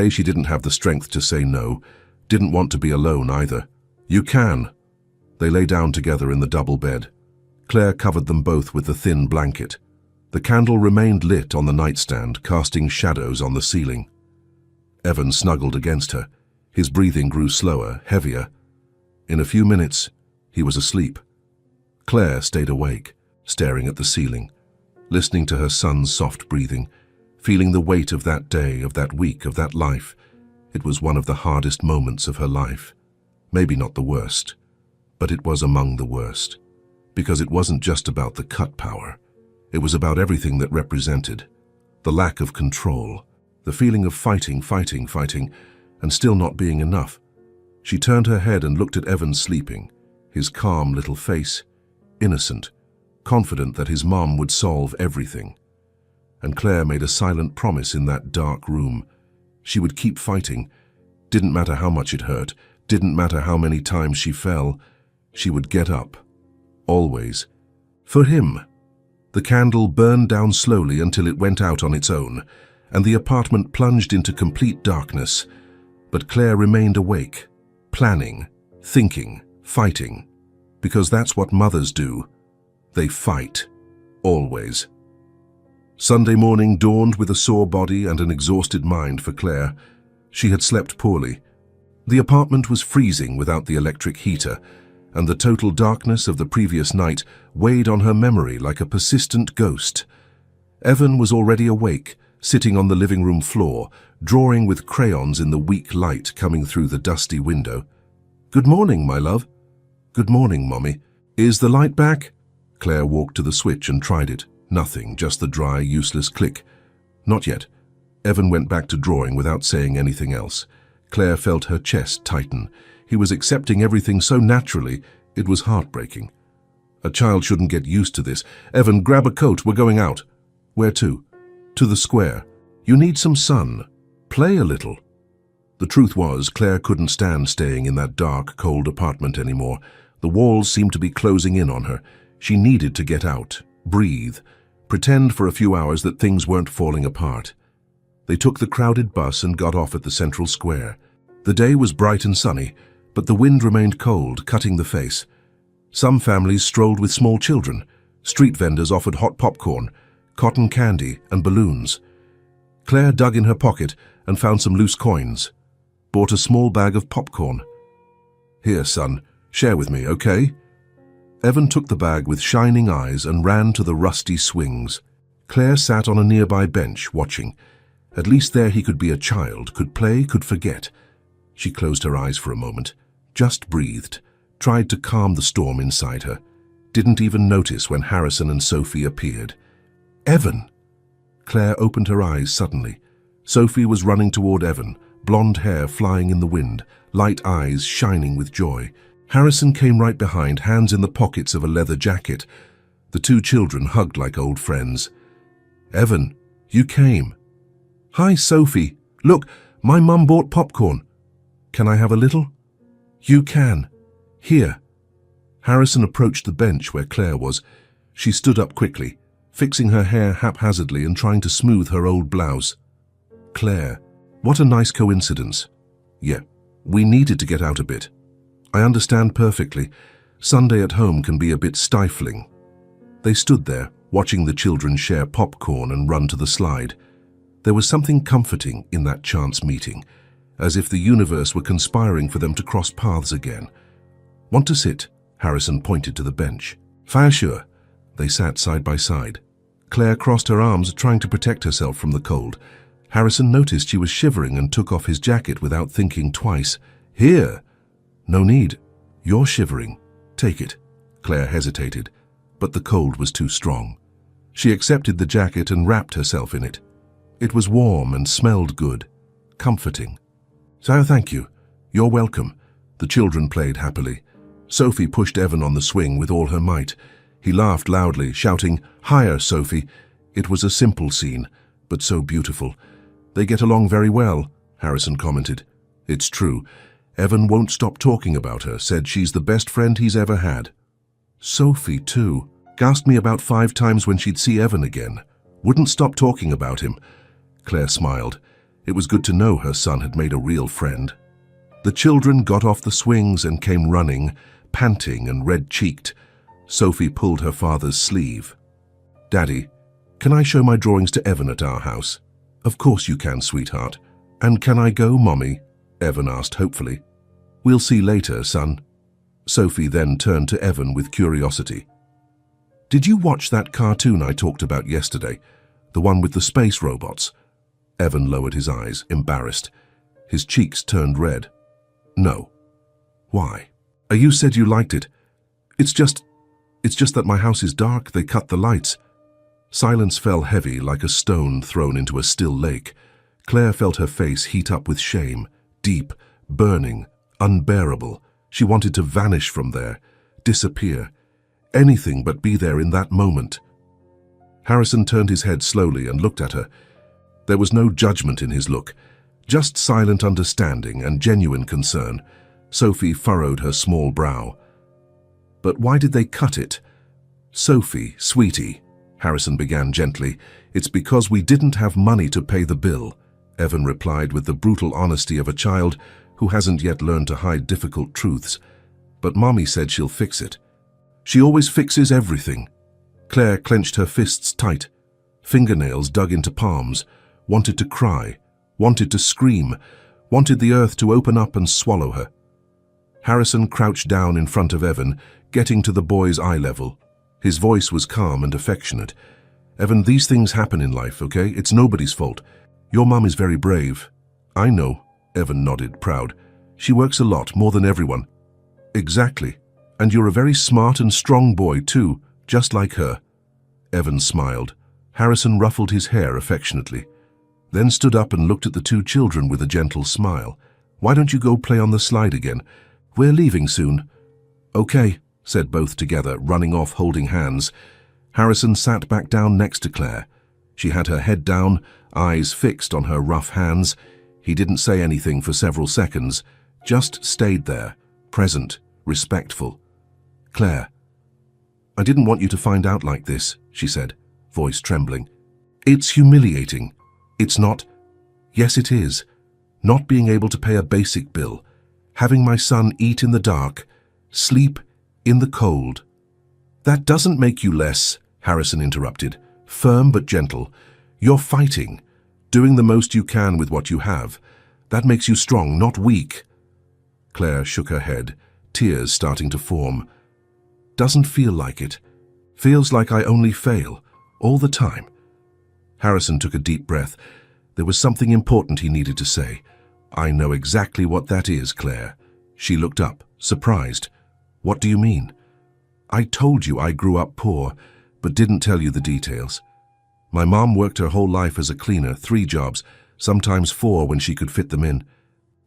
she didn't have the strength to say no, didn't want to be alone either. You can. They lay down together in the double bed. Claire covered them both with the thin blanket. The candle remained lit on the nightstand, casting shadows on the ceiling. Evan snuggled against her. His breathing grew slower, heavier. In a few minutes, he was asleep. Claire stayed awake, staring at the ceiling, listening to her son's soft breathing, feeling the weight of that day, of that week, of that life. It was one of the hardest moments of her life. Maybe not the worst, but it was among the worst. Because it wasn't just about the cut power. It was about everything that represented. The lack of control, the feeling of fighting, and still not being enough. She turned her head and looked at Evan sleeping, his calm little face, innocent, confident that his mom would solve everything. And Claire made a silent promise in that dark room. She would keep fighting. Didn't matter how much it hurt, didn't matter how many times she fell. She would get up. Always. For him. The candle burned down slowly until it went out on its own, and the apartment plunged into complete darkness. But Claire remained awake, planning, thinking, fighting. Because that's what mothers do. They fight. Always. Sunday morning dawned with a sore body and an exhausted mind for Claire. She had slept poorly. The apartment was freezing without the electric heater, and the total darkness of the previous night weighed on her memory like a persistent ghost. Evan was already awake, sitting on the living room floor, drawing with crayons in the weak light coming through the dusty window. "Good morning, my love." "Good morning, Mommy." "Is the light back?" Claire walked to the switch and tried it. Nothing, just the dry, useless click. "Not yet." Evan went back to drawing without saying anything else. Claire felt her chest tighten. He was accepting everything so naturally, it was heartbreaking. A child shouldn't get used to this. "Evan, grab a coat, we're going out." "Where to?" "To the square." "You need some sun. Play a little." The truth was, Claire couldn't stand staying in that dark, cold apartment anymore. The walls seemed to be closing in on her. She needed to get out, breathe, pretend for a few hours that things weren't falling apart. They took the crowded bus and got off at the central square. The day was bright and sunny, but the wind remained cold, cutting the face. Some families strolled with small children. Street vendors offered hot popcorn, cotton candy, and balloons. Claire dug in her pocket and found some loose coins. Bought a small bag of popcorn. "Here, son, share with me, okay?" Evan took the bag with shining eyes and ran to the rusty swings. Claire sat on a nearby bench, watching. At least there he could be a child, could play, could forget. She closed her eyes for a moment, just breathed, tried to calm the storm inside her. Didn't even notice when Harrison and Sophie appeared. "Evan!" Claire opened her eyes suddenly. Sophie was running toward Evan, blonde hair flying in the wind, light eyes shining with joy. Harrison came right behind, hands in the pockets of a leather jacket. The two children hugged like old friends. "Evan, you came." "Hi, Sophie. Look, my mum bought popcorn. Can I have a little?" "You can. Here." Harrison approached the bench where Claire was. She stood up quickly, fixing her hair haphazardly and trying to smooth her old blouse. "Claire, what a nice coincidence." "Yeah, we needed to get out a bit." "I understand perfectly. Sunday at home can be a bit stifling." They stood there, watching the children share popcorn and run to the slide. There was something comforting in that chance meeting, as if the universe were conspiring for them to cross paths again. "Want to sit?" Harrison pointed to the bench. "Sure." They sat side by side. Claire crossed her arms, trying to protect herself from the cold. Harrison noticed she was shivering and took off his jacket without thinking twice. "Here." "No need. You're shivering. Take it." Claire hesitated, but the cold was too strong. She accepted the jacket and wrapped herself in it. It was warm and smelled good, comforting. "So thank you. You're welcome." The children played happily. Sophie pushed Evan on the swing with all her might. He laughed loudly, shouting, "Higher, Sophie." It was a simple scene, but so beautiful. "They get along very well," Harrison commented. "It's true. Evan won't stop talking about her, said she's the best friend he's ever had." Sophie, too, gasped me about 5 times when she'd see Evan again. Wouldn't stop talking about him. Claire smiled. It was good to know her son had made a real friend. The children got off the swings and came running, panting and red-cheeked. Sophie pulled her father's sleeve. "Daddy, can I show my drawings to Evan at our house?" "Of course you can, sweetheart." "And can I go, Mommy?" Evan asked hopefully. "We'll see later, son." Sophie then turned to Evan with curiosity. "Did you watch that cartoon I talked about yesterday? The one with the space robots?" Evan lowered his eyes, embarrassed. His cheeks turned red. "No." "Why?" "You said you liked it. It's just that my house is dark. They cut the lights." Silence fell heavy like a stone thrown into a still lake. Claire felt her face heat up with shame, deep, burning, unbearable. She wanted to vanish from there, disappear, anything but be there in that moment. Harrison turned his head slowly and looked at her. There was no judgment in his look, just silent understanding and genuine concern. Sophie furrowed her small brow. "But why did they cut it?" "Sophie, sweetie," Harrison began gently, "it's because we didn't have money to pay the bill," Evan replied with the brutal honesty of a child who hasn't yet learned to hide difficult truths. "But Mommy said she'll fix it. She always fixes everything." Claire clenched her fists tight, fingernails dug into palms, wanted to cry, wanted to scream, wanted the earth to open up and swallow her. Harrison crouched down in front of Evan, getting to the boy's eye level. His voice was calm and affectionate. "Evan, these things happen in life, okay? It's nobody's fault. Your mum is very brave." "I know," Evan nodded, proud. "She works a lot, more than everyone." "Exactly. And you're a very smart and strong boy, too, just like her." Evan smiled. Harrison ruffled his hair affectionately, then stood up and looked at the two children with a gentle smile. "Why don't you go play on the slide again? We're leaving soon." "Okay," said both together, running off holding hands. Harrison sat back down next to Claire. She had her head down, eyes fixed on her rough hands. He didn't say anything for several seconds, just stayed there, present, respectful. "Claire, I didn't want you to find out like this," she said, voice trembling. "It's humiliating. It's not—" "Yes, it is. Not being able to pay a basic bill, having my son eat in the dark, sleep in the cold." "That doesn't make you less," Harrison interrupted, firm but gentle. "You're fighting, doing the most you can with what you have. That makes you strong, not weak." Claire shook her head, tears starting to form. "Doesn't feel like it. Feels like I only fail, all the time." Harrison took a deep breath. There was something important he needed to say. "I know exactly what that is, Claire." She looked up, surprised. "What do you mean?" "I told you I grew up poor, but didn't tell you the details. My mom worked her whole life as a cleaner, 3 jobs, sometimes 4 when she could fit them in.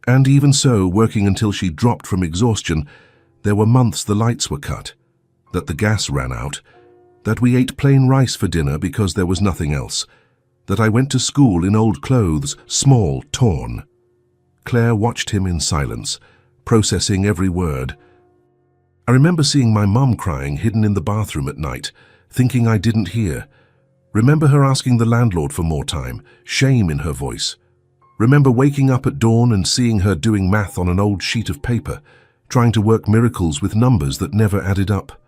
And even so, working until she dropped from exhaustion, there were months the lights were cut, that the gas ran out, that we ate plain rice for dinner because there was nothing else, that I went to school in old clothes, small, torn." Claire watched him in silence, processing every word. "I remember seeing my mum crying hidden in the bathroom at night, thinking I didn't hear. Remember her asking the landlord for more time, shame in her voice. Remember waking up at dawn and seeing her doing math on an old sheet of paper, trying to work miracles with numbers that never added up.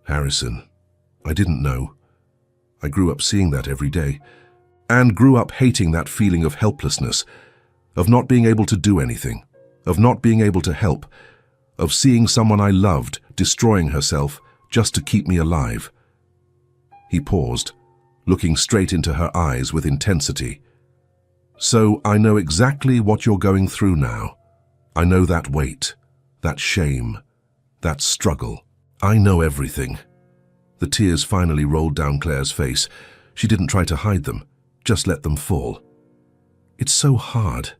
Harrison, I didn't know. I grew up seeing that every day, and grew up hating that feeling of helplessness, of not being able to do anything, of not being able to help, of seeing someone I loved destroying herself just to keep me alive." He paused, looking straight into her eyes with intensity. "So I know exactly what you're going through now. I know that weight, that shame, that struggle. I know everything." The tears finally rolled down Claire's face. She didn't try to hide them, just let them fall. "It's so hard,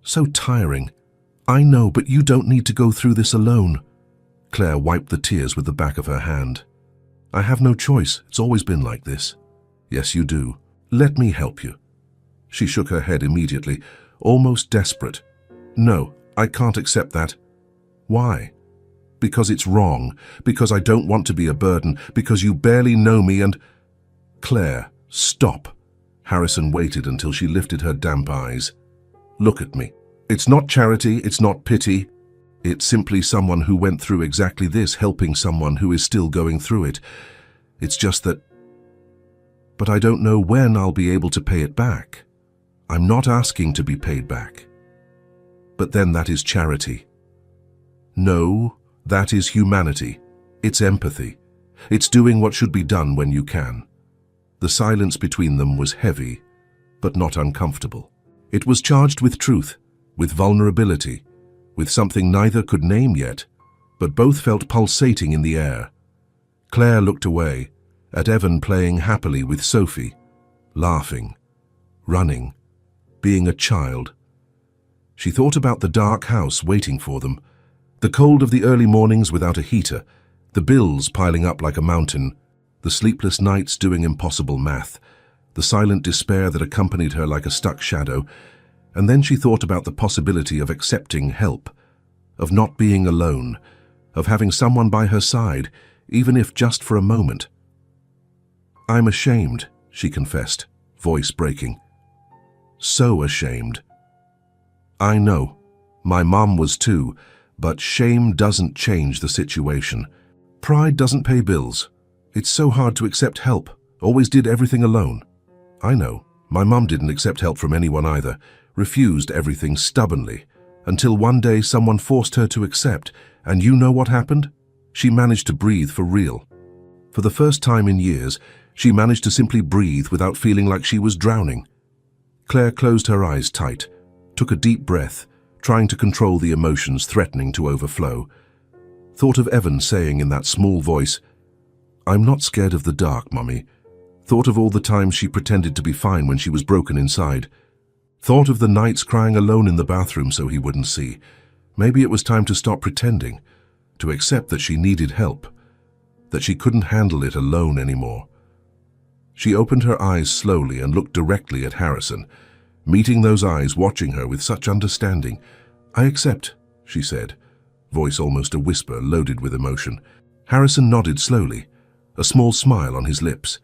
so tiring. I know, but you don't need to go through this alone." Claire wiped the tears with the back of her hand. "I have no choice. It's always been like this." "Yes, you do. Let me help you." She shook her head immediately, almost desperate. "No, I can't accept that." "Why?" "Because it's wrong, because I don't want to be a burden, because you barely know me and—" "Claire, stop." Harrison waited until she lifted her damp eyes. "Look at me. It's not charity, it's not pity. It's simply someone who went through exactly this helping someone who is still going through it. It's just that... But I don't know when I'll be able to pay it back. I'm not asking to be paid back. But then that is charity. No, that is humanity. It's empathy. It's doing what should be done when you can." The silence between them was heavy, but not uncomfortable. It was charged with truth, with vulnerability, with something neither could name yet, but both felt pulsating in the air. Claire looked away, at Evan playing happily with Sophie, laughing, running, being a child. She thought about the dark house waiting for them, the cold of the early mornings without a heater, the bills piling up like a mountain, the sleepless nights doing impossible math, the silent despair that accompanied her like a stuck shadow, and then she thought about the possibility of accepting help, of not being alone, of having someone by her side, even if just for a moment. "I'm ashamed," she confessed, voice breaking. "So ashamed." "I know. My mom was too, but shame doesn't change the situation. Pride doesn't pay bills. It's so hard to accept help. Always did everything alone. I know. My mum didn't accept help from anyone either. Refused everything stubbornly. Until one day someone forced her to accept. And you know what happened? She managed to breathe for real. For the first time in years, she managed to simply breathe without feeling like she was drowning. Claire closed her eyes tight, took a deep breath, trying to control the emotions threatening to overflow. Thought of Evan saying in that small voice, "I'm not scared of the dark, Mummy." Thought of all the times she pretended to be fine when she was broken inside. Thought of the nights crying alone in the bathroom so he wouldn't see. Maybe it was time to stop pretending, to accept that she needed help, that she couldn't handle it alone anymore. She opened her eyes slowly and looked directly at Harrison, meeting those eyes watching her with such understanding. "I accept," she said, voice almost a whisper loaded with emotion. Harrison nodded slowly, a small smile on his lips.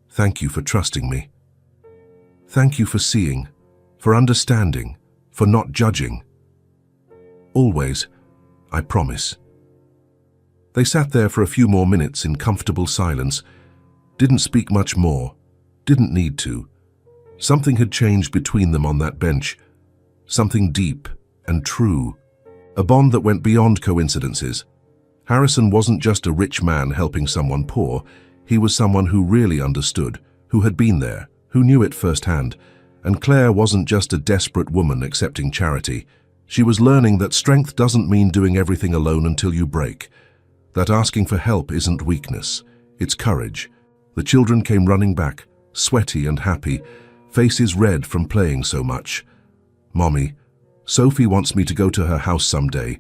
"Thank you for trusting me. Thank you for seeing, for understanding, for not judging. Always, I promise." They sat there for a few more minutes in comfortable silence, didn't speak much more, didn't need to. Something had changed between them on that bench, something deep and true, a bond that went beyond coincidences. Harrison wasn't just a rich man helping someone poor, he was someone who really understood, who had been there, who knew it firsthand. And Claire wasn't just a desperate woman accepting charity. She was learning that strength doesn't mean doing everything alone until you break, that asking for help isn't weakness, it's courage. The children came running back, sweaty and happy, faces red from playing so much. "Mommy, Sophie wants me to go to her house someday.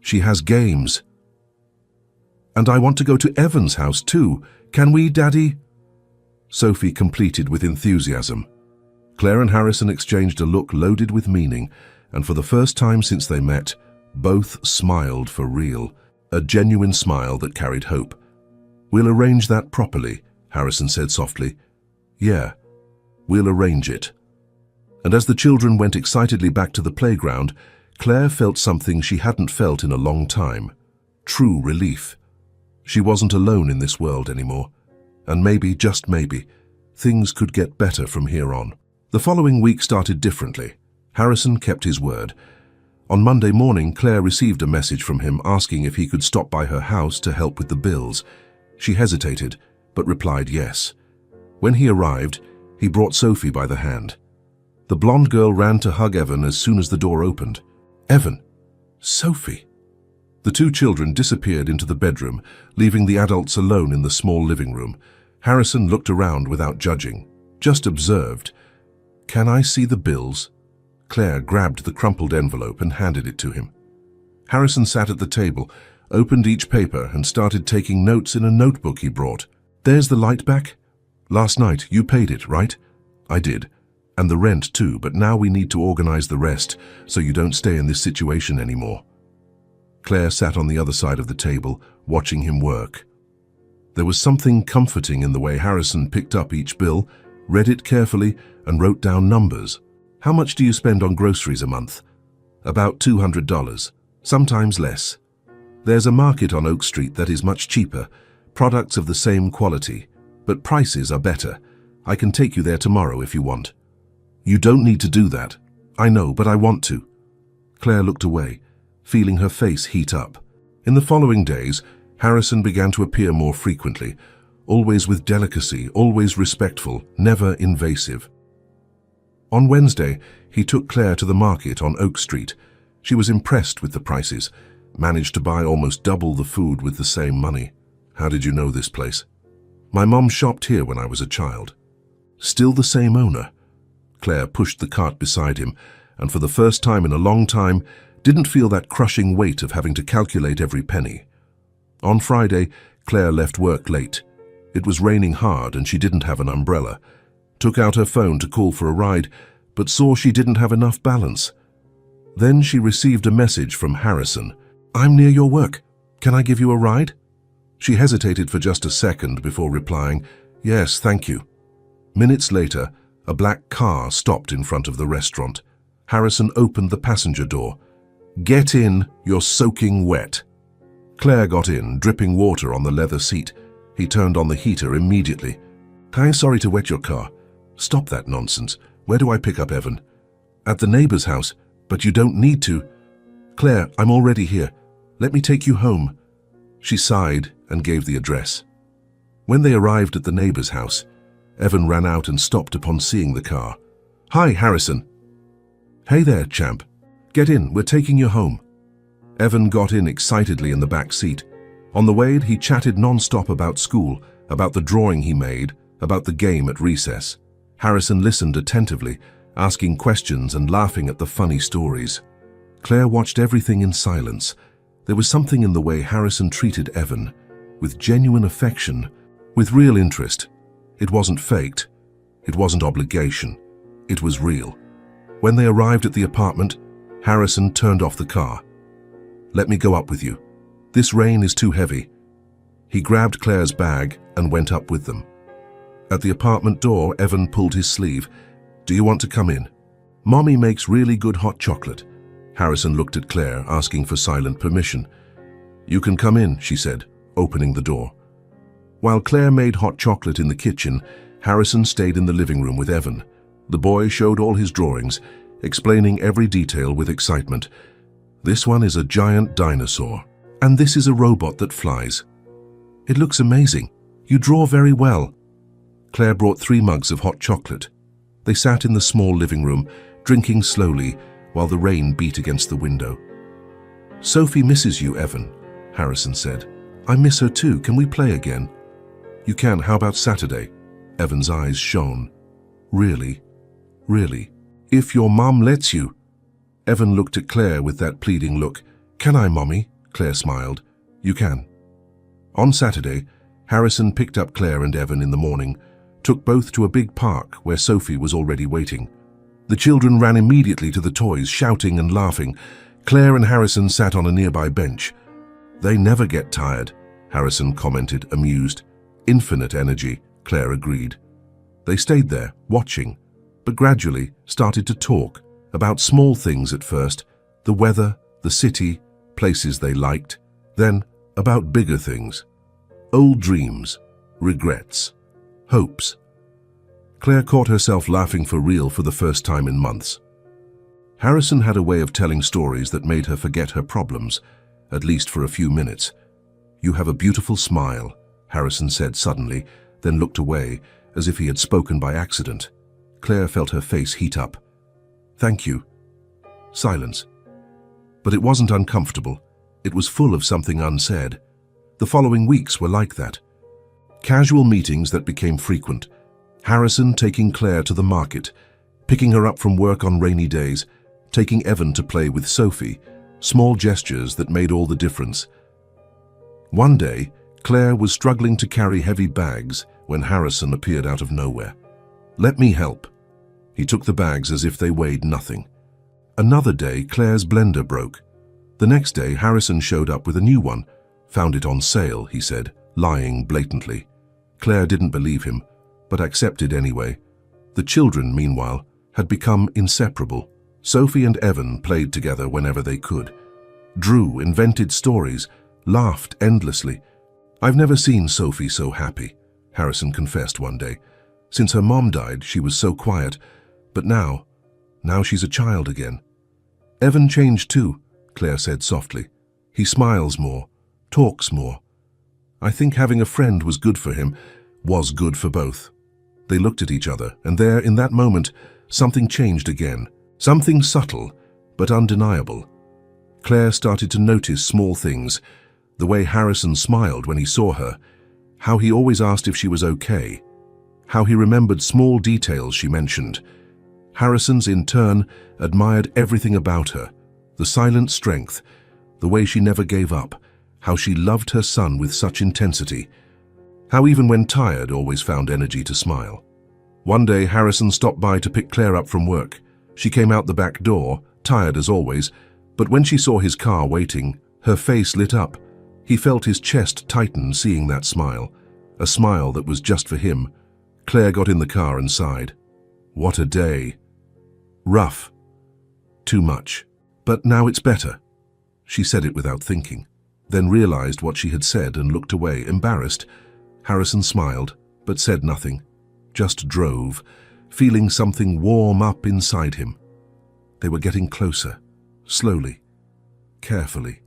She has games. And I want to go to Evan's house too. Can we, Daddy?" Sophie completed with enthusiasm. Claire and Harrison exchanged a look loaded with meaning, and for the first time since they met, both smiled for real, a genuine smile that carried hope. "We'll arrange that properly," Harrison said softly. "Yeah, we'll arrange it." And as the children went excitedly back to the playground, Claire felt something she hadn't felt in a long time. True relief. She wasn't alone in this world anymore. And maybe, just maybe, things could get better from here on. The following week started differently. Harrison kept his word. On Monday morning, Claire received a message from him asking if he could stop by her house to help with the bills. She hesitated, but replied yes. When he arrived, he brought Sophie by the hand. The blonde girl ran to hug Evan as soon as the door opened. "Evan! Sophie!" The two children disappeared into the bedroom, leaving the adults alone in the small living room. Harrison looked around without judging, just observed. "Can I see the bills?" Claire grabbed the crumpled envelope and handed it to him. Harrison sat at the table, opened each paper and started taking notes in a notebook he brought. "There's the light back. Last night you paid it, right?" "I did. And the rent too, but now we need to organize the rest so you don't stay in this situation anymore." Claire sat on the other side of the table, watching him work. There was something comforting in the way Harrison picked up each bill, read it carefully, and wrote down numbers. "How much do you spend on groceries a month?" "About $200, sometimes less. There's a market on Oak Street that is much cheaper, products of the same quality, but prices are better. I can take you there tomorrow if you want." "You don't need to do that." "I know, but I want to." Claire looked away, feeling her face heat up. In the following days, Harrison began to appear more frequently, always with delicacy, always respectful, never invasive. On Wednesday, he took Claire to the market on Oak Street. She was impressed with the prices, managed to buy almost double the food with the same money. "How did you know this place?" "My mom shopped here when I was a child." "Still the same owner?" Claire pushed the cart beside him, and for the first time in a long time, didn't feel that crushing weight of having to calculate every penny. On Friday, Claire left work late. It was raining hard and she didn't have an umbrella. Took out her phone to call for a ride, but saw she didn't have enough balance. Then she received a message from Harrison. "I'm near your work. Can I give you a ride?" She hesitated for just a second before replying, "Yes, thank you." Minutes later, a black car stopped in front of the restaurant. Harrison opened the passenger door. "Get in, you're soaking wet." Claire got in, dripping water on the leather seat. He turned on the heater immediately. "I'm sorry to wet your car." "Stop that nonsense. Where do I pick up Evan?" "At the neighbor's house." "But you don't need to." "Claire, I'm already here. Let me take you home." She sighed and gave the address. When they arrived at the neighbor's house, Evan ran out and stopped upon seeing the car. "Hi, Harrison." "Hey there, champ. Get in, we're taking you home." Evan got in excitedly in the back seat. On the way, he chatted non-stop about school, about the drawing he made, about the game at recess. Harrison listened attentively, asking questions and laughing at the funny stories. Claire watched everything in silence. There was something in the way Harrison treated Evan, with genuine affection, with real interest. It wasn't faked. It wasn't obligation. It was real. When they arrived at the apartment, Harrison turned off the car. "Let me go up with you. This rain is too heavy." He grabbed Claire's bag and went up with them. At the apartment door, Evan pulled his sleeve. "Do you want to come in? Mommy makes really good hot chocolate." Harrison looked at Claire, asking for silent permission. "You can come in," she said, opening the door. While Claire made hot chocolate in the kitchen, Harrison stayed in the living room with Evan. The boy showed all his drawings, explaining every detail with excitement. "This one is a giant dinosaur, and this is a robot that flies. It looks amazing. You draw very well." Claire brought 3 mugs of hot chocolate. They sat in the small living room, drinking slowly while the rain beat against the window. "Sophie misses you, Evan," Harrison said. "I miss her too. Can we play again?" "You can. How about Saturday?" Evan's eyes shone. "Really? Really? If your mom lets you." Evan looked at Claire with that pleading look. "Can I, Mommy?" Claire smiled. "You can." On Saturday, Harrison picked up Claire and Evan in the morning, took both to a big park where Sophie was already waiting. The children ran immediately to the toys, shouting and laughing. Claire and Harrison sat on a nearby bench. "They never get tired," Harrison commented, amused. "Infinite energy," Claire agreed. They stayed there, watching, but gradually started to talk about small things at first, the weather, the city, places they liked, then about bigger things, old dreams, regrets, hopes. Claire caught herself laughing for real for the first time in months. Harrison had a way of telling stories that made her forget her problems, at least for a few minutes. "You have a beautiful smile," Harrison said suddenly, then looked away, as if he had spoken by accident. Claire felt her face heat up. "Thank you." Silence. But it wasn't uncomfortable. It was full of something unsaid. The following weeks were like that. Casual meetings that became frequent. Harrison taking Claire to the market, picking her up from work on rainy days, taking Evan to play with Sophie, small gestures that made all the difference. One day, Claire was struggling to carry heavy bags when Harrison appeared out of nowhere. "Let me help." He took the bags as if they weighed nothing. Another day, Claire's blender broke. The next day, Harrison showed up with a new one. "Found it on sale," he said, lying blatantly. Claire didn't believe him, but accepted anyway. The children, meanwhile, had become inseparable. Sophie and Evan played together whenever they could. Drew, invented stories, laughed endlessly. "I've never seen Sophie so happy," Harrison confessed one day. "Since her mom died, she was so quiet, but now she's a child again." "Evan changed too," Claire said softly. "He smiles more, talks more. I think having a friend was good for him, was good for both." They looked at each other, and there, in that moment, something changed again. Something subtle, but undeniable. Claire started to notice small things, the way Harrison smiled when he saw her, how he always asked if she was okay, how he remembered small details she mentioned. Harrison's, in turn, admired everything about her, the silent strength, the way she never gave up, how she loved her son with such intensity, how even when tired always found energy to smile. One day Harrison stopped by to pick Claire up from work. She came out the back door, tired as always, but when she saw his car waiting, her face lit up. He felt his chest tighten seeing that smile, a smile that was just for him. Claire got in the car and sighed. What a day. Rough. Too much. But now it's better. She said it without thinking, then realized what she had said and looked away, embarrassed. Harrison smiled, but said nothing, just drove, feeling something warm up inside him. They were getting closer, slowly, carefully,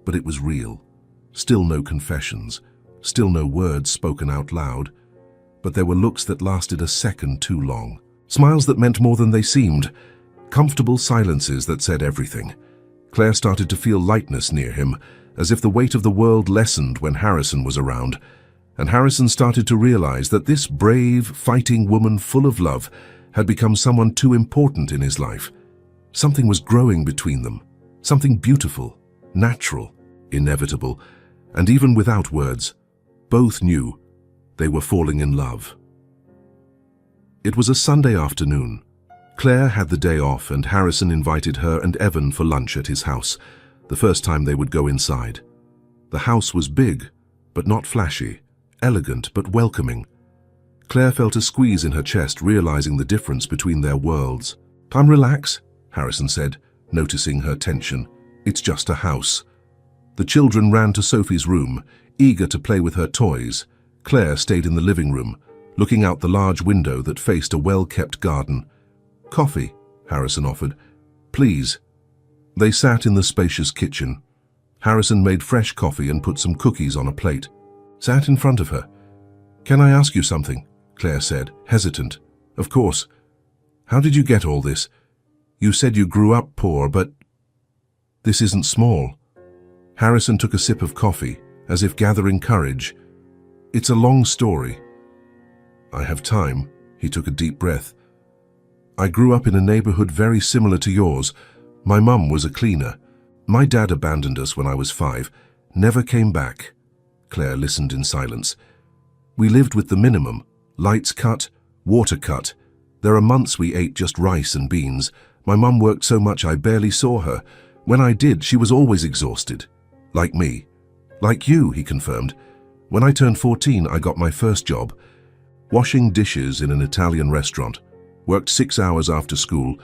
but it was real. Still no confessions, still no words spoken out loud, but there were looks that lasted a second too long. Smiles that meant more than they seemed, comfortable silences that said everything. Claire started to feel lightness near him, as if the weight of the world lessened when Harrison was around, and Harrison started to realize that this brave, fighting woman full of love had become someone too important in his life. Something was growing between them, something beautiful, natural, inevitable, and even without words, both knew they were falling in love. It was a Sunday afternoon. Claire had the day off and Harrison invited her and Evan for lunch at his house, the first time they would go inside. The house was big, but not flashy, elegant but welcoming. Claire felt a squeeze in her chest, realizing the difference between their worlds. "Time, relax," Harrison said, noticing her tension. "It's just a house." The children ran to Sophie's room, eager to play with her toys. Claire stayed in the living room, looking out the large window that faced a well-kept garden. "Coffee," Harrison offered. "Please." They sat in the spacious kitchen. Harrison made fresh coffee and put some cookies on a plate. Sat in front of her. "Can I ask you something?" Claire said, hesitant. "Of course. How did you get all this? You said you grew up poor, but this isn't small." Harrison took a sip of coffee, as if gathering courage. "It's a long story." "I have time." He took a deep breath. "I grew up in a neighborhood very similar to yours. My mum was a cleaner. My dad abandoned us when I was 5, never came back." Claire listened in silence. "We lived with the minimum. Lights cut, water cut. There are months we ate just rice and beans. My mum worked so much I barely saw her. When I did, she was always exhausted. Like me." "Like you," he confirmed. "When I turned 14, I got my first job. Washing dishes in an Italian restaurant. Worked 6 hours after school.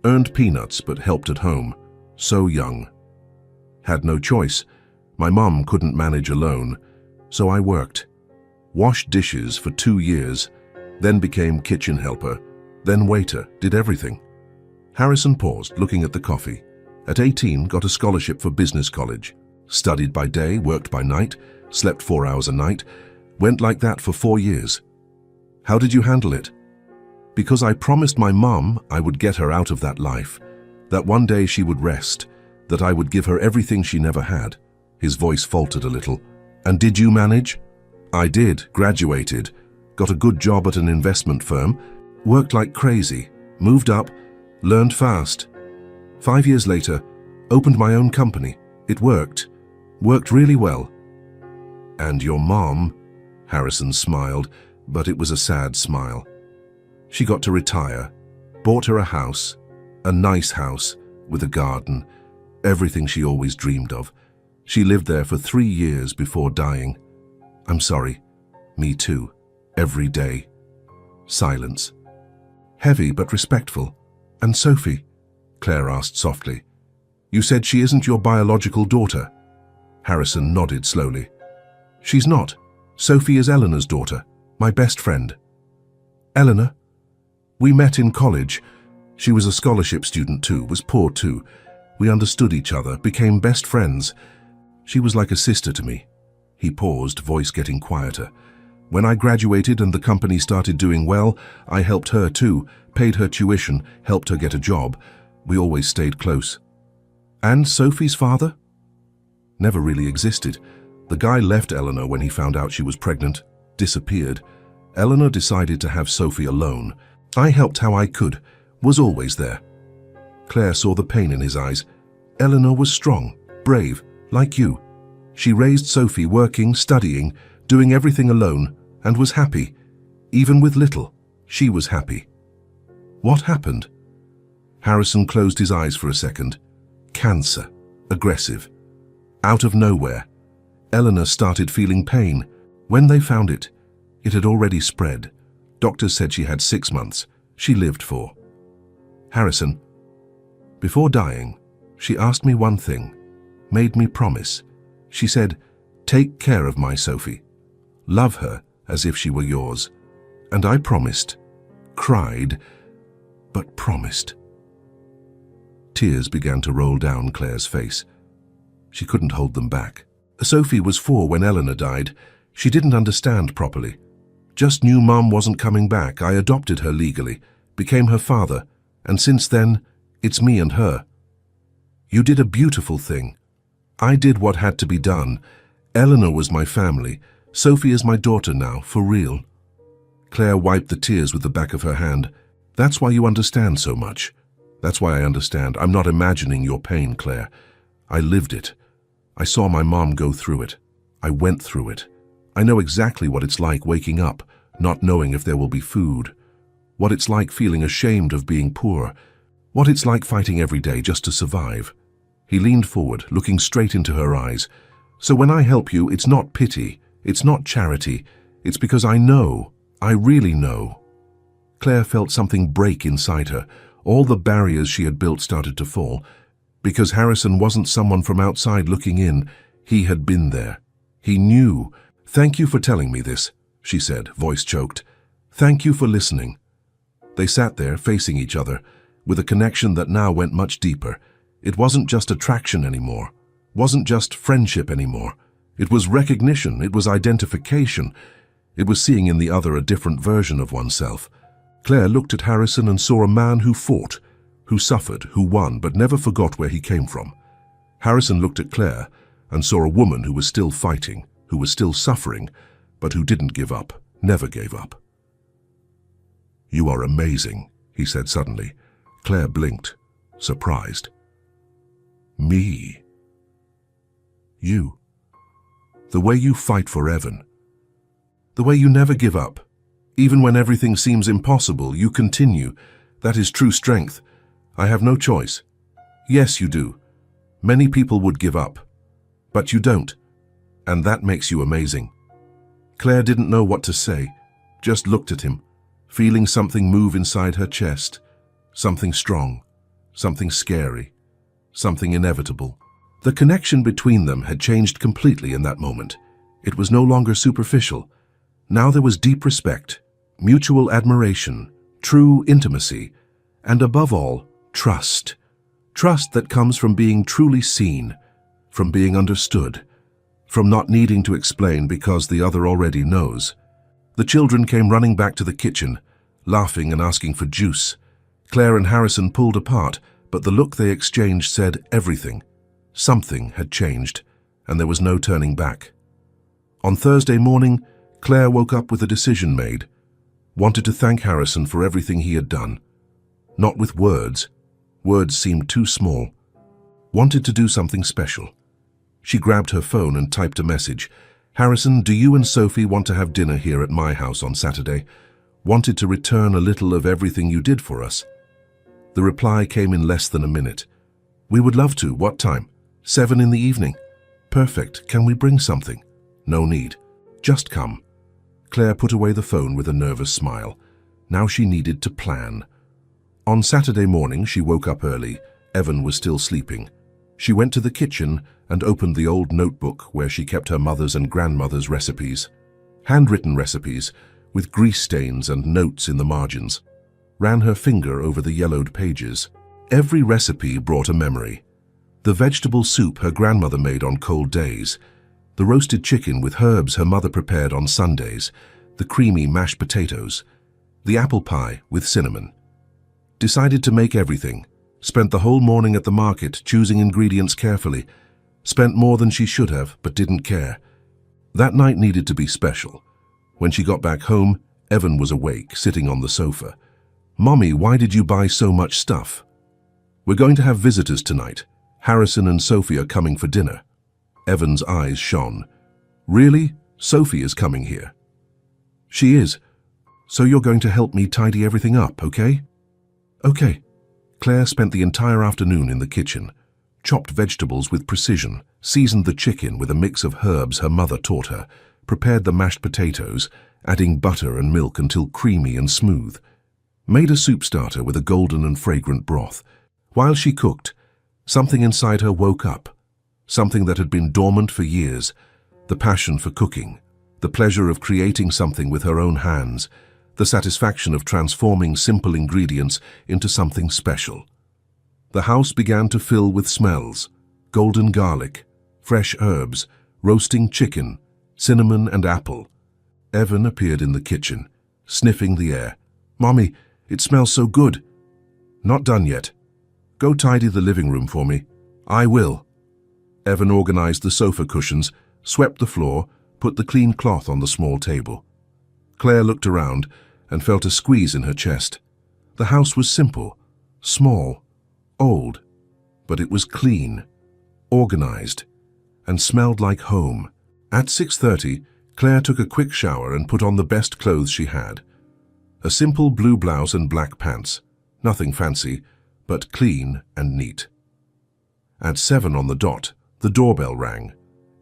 Earned peanuts but helped at home. So young. Had no choice. My mum couldn't manage alone. So I worked. Washed dishes for 2 years. Then became kitchen helper. Then waiter. Did everything." Harrison paused, looking at the coffee. At 18, got a scholarship for business college. Studied by day, worked by night, slept 4 hours a night. Went like that for 4 years. "How did you handle it?" "Because I promised my mum I would get her out of that life, that one day she would rest, that I would give her everything she never had." His voice faltered a little. "And did you manage?" "I did, graduated, got a good job at an investment firm, worked like crazy, moved up, learned fast. 5 years later, opened my own company. It worked really well." "And your mom?" Harrison smiled, but it was a sad smile. "She got to retire, bought her a house, a nice house with a garden, everything she always dreamed of. She lived there for 3 years before dying." "I'm sorry." "Me too. Every day." Silence. Heavy but respectful. "And Sophie?" Claire asked softly. "You said she isn't your biological daughter." Harrison nodded slowly. "She's not. Sophie is Eleanor's daughter, my best friend." "Eleanor?" "We met in college. She was a scholarship student too, was poor too. We understood each other, became best friends. She was like a sister to me." He paused, voice getting quieter. "When I graduated and the company started doing well, I helped her too, paid her tuition, helped her get a job. We always stayed close." "And Sophie's father?" "Never really existed. The guy left Eleanor when he found out she was pregnant, disappeared. Eleanor decided to have Sophie alone. I helped how I could, was always there." Claire saw the pain in his eyes. "Eleanor was strong, brave, like you. She raised Sophie working, studying, doing everything alone, and was happy. Even with little, she was happy." "What happened?" Harrison closed his eyes for a second. "Cancer. Aggressive. Out of nowhere. Eleanor started feeling pain. When they found it, it had already spread. Doctors said she had 6 months. She lived 4. Harrison, before dying, she asked me one thing, made me promise. She said, 'Take care of my Sophie. Love her as if she were yours. And I promised. Cried, but promised. Tears began to roll down Claire's face. She couldn't hold them back. Sophie was 4 when Eleanor died. She didn't understand properly. Just knew Mum wasn't coming back. I adopted her legally, became her father, and since then, it's me and her. You did a beautiful thing. I did what had to be done. Eleanor was my family. Sophie is my daughter now, for real. Claire wiped the tears with the back of her hand. That's why you understand so much. That's why I understand. I'm not imagining your pain, Claire. I lived it. I saw my mom go through it. I went through it. I know exactly what it's like waking up, not knowing if there will be food. What it's like feeling ashamed of being poor. What it's like fighting every day just to survive. He leaned forward, looking straight into her eyes. So when I help you, it's not pity. It's not charity. It's because I know. I really know. Claire felt something break inside her. All the barriers she had built started to fall. Because Harrison wasn't someone from outside looking in. He had been there. He knew. Thank you for telling me this, she said, voice choked. Thank you for listening. They sat there, facing each other, with a connection that now went much deeper. It wasn't just attraction anymore. Wasn't just friendship anymore. It was recognition. It was identification. It was seeing in the other a different version of oneself. Claire looked at Harrison and saw a man who fought, who suffered, who won, but never forgot where he came from. Harrison looked at Claire and saw a woman who was still fighting, who was still suffering, but who didn't give up, never gave up. You are amazing, he said suddenly. Claire blinked, surprised. Me? You. The way you fight for Evan. The way you never give up. Even when everything seems impossible, you continue. That is true strength. I have no choice. Yes, you do. Many people would give up. But you don't. And that makes you amazing. Claire didn't know what to say, just looked at him, feeling something move inside her chest. Something strong, something scary, something inevitable. The connection between them had changed completely in that moment. It was no longer superficial. Now there was deep respect, mutual admiration, true intimacy, and above all, trust. Trust that comes from being truly seen, from being understood, from not needing to explain because the other already knows. The children came running back to the kitchen, laughing and asking for juice. Claire and Harrison pulled apart, but the look they exchanged said everything. Something had changed, and there was no turning back. On Thursday morning, Claire woke up with a decision made. Wanted to thank Harrison for everything he had done. Not with words. Words seemed too small. Wanted to do something special. She grabbed her phone and typed a message. Harrison, do you and Sophie want to have dinner here at my house on Saturday? Wanted to return a little of everything you did for us. The reply came in less than a minute. We would love to. What time? 7 in the evening. Perfect. Can we bring something? No need. Just come. Claire put away the phone with a nervous smile. Now she needed to plan. On Saturday morning, she woke up early. Evan was still sleeping. She went to the kitchen and opened the old notebook where she kept her mother's and grandmother's recipes. Handwritten recipes, with grease stains and notes in the margins. Ran her finger over the yellowed pages. Every recipe brought a memory. The vegetable soup her grandmother made on cold days, the roasted chicken with herbs her mother prepared on Sundays, the creamy mashed potatoes, the apple pie with cinnamon. Decided to make everything. Spent the whole morning at the market choosing ingredients carefully. Spent more than she should have, but didn't care. That night needed to be special. When she got back home, Evan was awake, sitting on the sofa. Mommy, why did you buy so much stuff? We're going to have visitors tonight. Harrison and Sophie are coming for dinner. Evan's eyes shone. Really? Sophie is coming here. She is. So you're going to help me tidy everything up, okay? Okay. Claire spent the entire afternoon in the kitchen. Chopped vegetables with precision, seasoned the chicken with a mix of herbs her mother taught her, prepared the mashed potatoes, adding butter and milk until creamy and smooth. Made a soup starter with a golden and fragrant broth. While she cooked, something inside her woke up. Something that had been dormant for years. The passion for cooking. The pleasure of creating something with her own hands, the satisfaction of transforming simple ingredients into something special. The house began to fill with smells: golden garlic, fresh herbs, roasting chicken, cinnamon and apple. Evan appeared in the kitchen, sniffing the air. "Mommy, it smells so good." "Not done yet. Go tidy the living room for me." "I will." Evan organized the sofa cushions, swept the floor, put the clean cloth on the small table. Claire looked around and felt a squeeze in her chest. The house was simple, small, old, but it was clean, organized, and smelled like home. At 6:30, Claire took a quick shower and put on the best clothes she had. A simple blue blouse and black pants, nothing fancy, but clean and neat. At 7 on the dot, the doorbell rang.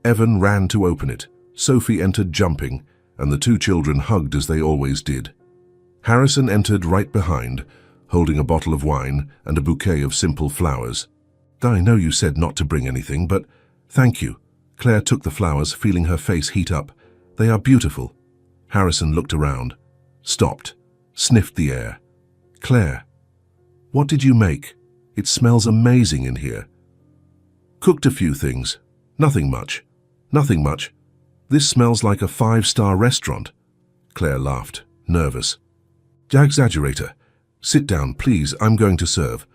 Evan ran to open it. Sophie entered jumping, and the two children hugged as they always did. Harrison entered right behind, holding a bottle of wine and a bouquet of simple flowers. "I know you said not to bring anything, but thank you." Claire took the flowers, feeling her face heat up. "They are beautiful." Harrison looked around, stopped, sniffed the air. "Claire, what did you make? It smells amazing in here." "Cooked a few things. Nothing much. Nothing much. This smells like a 5-star restaurant." Claire laughed, nervous. "Exaggerator. Sit down, please. I'm going to serve."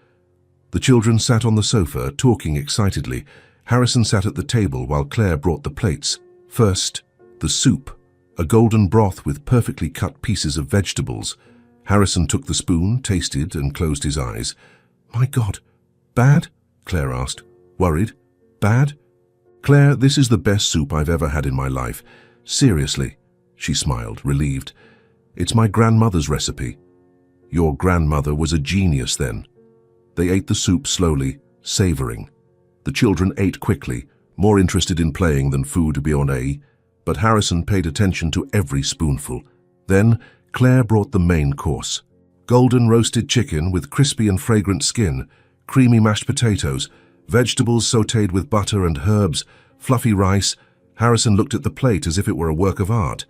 The children sat on the sofa, talking excitedly. Harrison sat at the table while Claire brought the plates. First, the soup, a golden broth with perfectly cut pieces of vegetables. Harrison took the spoon, tasted, and closed his eyes. "My God, bad?" Claire asked. "Worried? Bad?" "Claire, this is the best soup I've ever had in my life. Seriously." She smiled, relieved. "It's my grandmother's recipe." "Your grandmother was a genius then." They ate the soup slowly, savoring. The children ate quickly, more interested in playing than food billionaire, but Harrison paid attention to every spoonful. Then Claire brought the main course. Golden roasted chicken with crispy and fragrant skin, creamy mashed potatoes, vegetables sautéed with butter and herbs, fluffy rice. Harrison looked at the plate as if it were a work of art.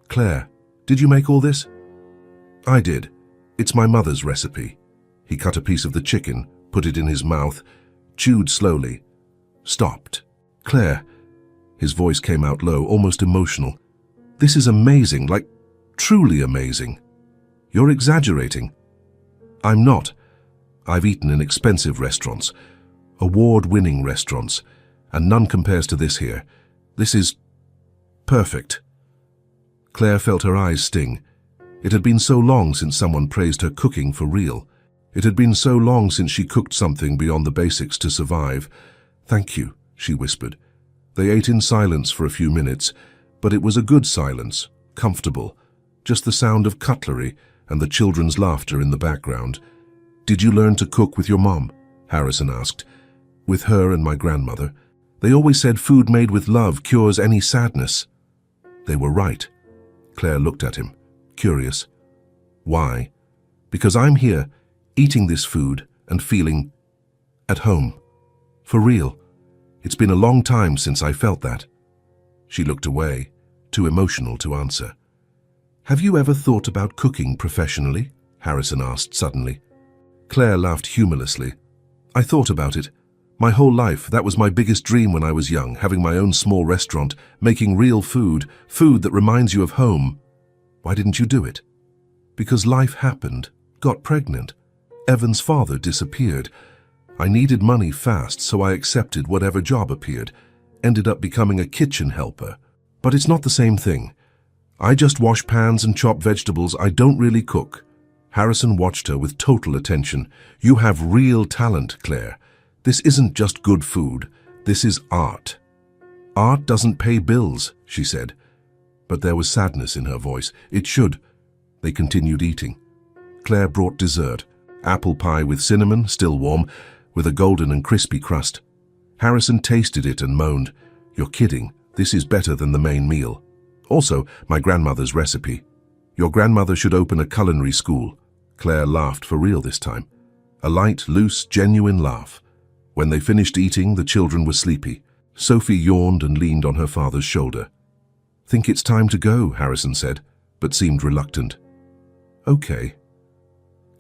"Claire, did you make all this?" "I did. It's my mother's recipe." He cut a piece of the chicken, put it in his mouth, chewed slowly, stopped. "Claire," his voice came out low, almost emotional. "This is amazing, like truly amazing." "You're exaggerating." "I'm not. I've eaten in expensive restaurants, award-winning restaurants, and none compares to this here. This is perfect." Claire felt her eyes sting. It had been so long since someone praised her cooking for real. It had been so long since she cooked something beyond the basics to survive. "Thank you," she whispered. They ate in silence for a few minutes, but it was a good silence, comfortable, just the sound of cutlery and the children's laughter in the background. "Did you learn to cook with your mom?" Harrison asked. "With her and my grandmother. They always said food made with love cures any sadness." They were right. Claire looked at him, curious. "Why?" "Because I'm here, eating this food and feeling at home. For real. It's been a long time since I felt that." She looked away, too emotional to answer. "Have you ever thought about cooking professionally?" Harrison asked suddenly. Claire laughed humorlessly. "I thought about it. My whole life, that was my biggest dream when I was young, having my own small restaurant, making real food, food that reminds you of home." "Why didn't you do it?" "Because life happened. Got pregnant. Evan's father disappeared. I needed money fast, so I accepted whatever job appeared. Ended up becoming a kitchen helper. But it's not the same thing. I just wash pans and chop vegetables. I don't really cook." Harrison watched her with total attention. "You have real talent, Claire. This isn't just good food. This is art." "Art doesn't pay bills," she said. But there was sadness in her voice. "It should." They continued eating. Claire brought dessert, apple pie with cinnamon, still warm, with a golden and crispy crust. Harrison tasted it and moaned, "You're kidding. This is better than the main meal. Also, my grandmother's recipe. Your grandmother should open a culinary school." Claire laughed for real this time. A light, loose, genuine laugh. When they finished eating, the children were sleepy. Sophie yawned and leaned on her father's shoulder. "Think it's time to go," Harrison said, but seemed reluctant. "Okay."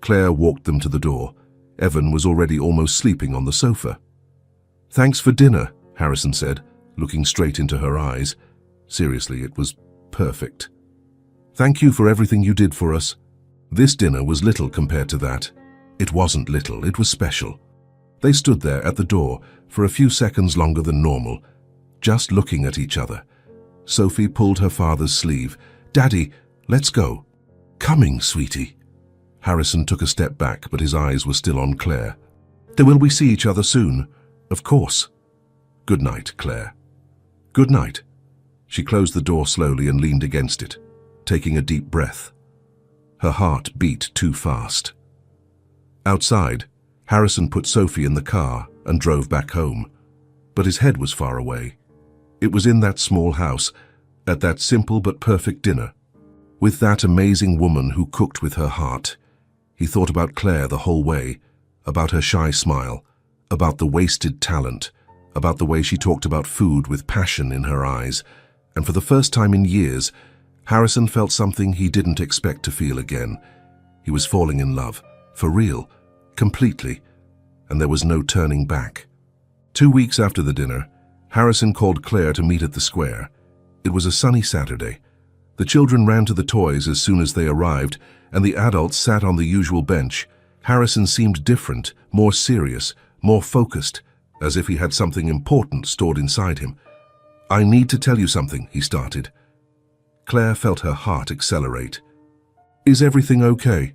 Claire walked them to the door. Evan was already almost sleeping on the sofa. "Thanks for dinner," Harrison said, looking straight into her eyes. Seriously, it was perfect. "Thank you for everything you did for us." This dinner was little compared to that. It wasn't little, it was special. They stood there at the door for a few seconds longer than normal, just looking at each other. Sophie pulled her father's sleeve. "Daddy, let's go." "Coming, sweetie." Harrison took a step back, but his eyes were still on Claire. "Will we see each other soon?" "Of course." "Good night, Claire." "Good night." She closed the door slowly and leaned against it, taking a deep breath. Her heart beat too fast. Outside, Harrison put Sophie in the car and drove back home, but his head was far away. It was in that small house, at that simple but perfect dinner, with that amazing woman who cooked with her heart. He thought about Claire the whole way, about her shy smile, about the wasted talent, about the way she talked about food with passion in her eyes, and for the first time in years, Harrison felt something he didn't expect to feel again. He was falling in love, for real, completely, and there was no turning back. 2 weeks after the dinner, Harrison called Claire to meet at the square. It was a sunny Saturday. The children ran to the toys as soon as they arrived, and the adults sat on the usual bench. Harrison seemed different, more serious, more focused, as if he had something important stored inside him. "I need to tell you something," he started. Claire felt her heart accelerate. "Is everything okay?"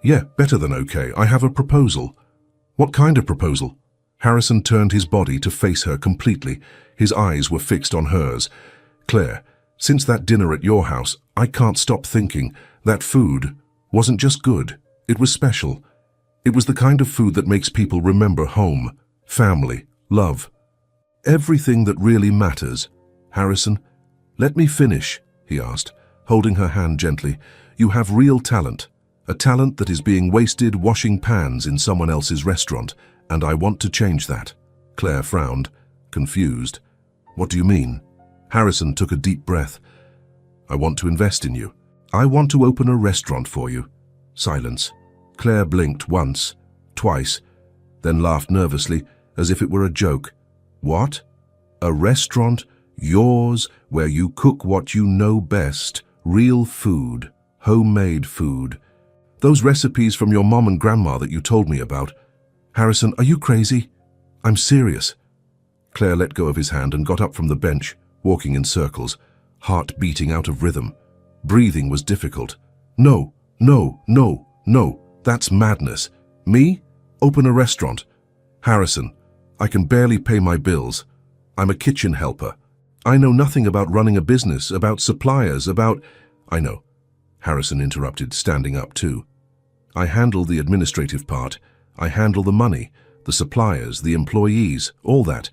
"Yeah, better than okay. I have a proposal." "What kind of proposal?" Harrison turned his body to face her completely. His eyes were fixed on hers. "Claire, since that dinner at your house, I can't stop thinking that food wasn't just good. It was special. It was the kind of food that makes people remember home, family, love. Everything that really matters." "Harrison, let me finish," he asked, holding her hand gently. "You have real talent, a talent that is being wasted washing pans in someone else's restaurant, and I want to change that." Claire frowned, confused. "What do you mean?" Harrison took a deep breath. "I want to invest in you. I want to open a restaurant for you." Silence. Claire blinked once, twice, then laughed nervously, as if it were a joke. "What? A restaurant? Yours, where you cook what you know best, real food, homemade food. Those recipes from your mom and grandma that you told me about. Harrison, are you crazy?" "I'm serious." Claire let go of his hand and got up from the bench, walking in circles, heart beating out of rhythm. Breathing was difficult. "No, no, no, no, that's madness. Me? Open a restaurant? Harrison, I can barely pay my bills. I'm a kitchen helper. I know nothing about running a business, about suppliers, about—" "I know," Harrison interrupted, standing up too. "I handle the administrative part. I handle the money, the suppliers, the employees, all that.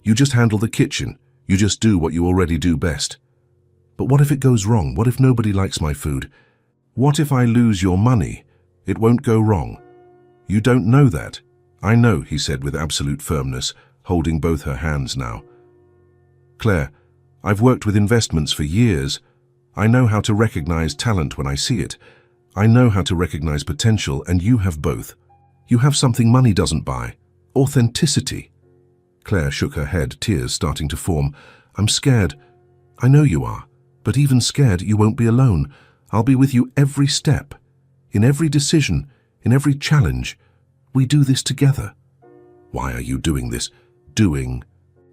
You just handle the kitchen. You just do what you already do best." "But what if it goes wrong? What if nobody likes my food? What if I lose your money? It won't go wrong." "You don't know that." "I know," he said with absolute firmness, holding both her hands now. "Claire, I've worked with investments for years. I know how to recognize talent when I see it. I know how to recognize potential, and you have both. You have something money doesn't buy. Authenticity." Claire shook her head, tears starting to form. "I'm scared." "I know you are, but even scared, you won't be alone. I'll be with you every step, in every decision, in every challenge. We do this together." "Why are you doing this?" "Doing?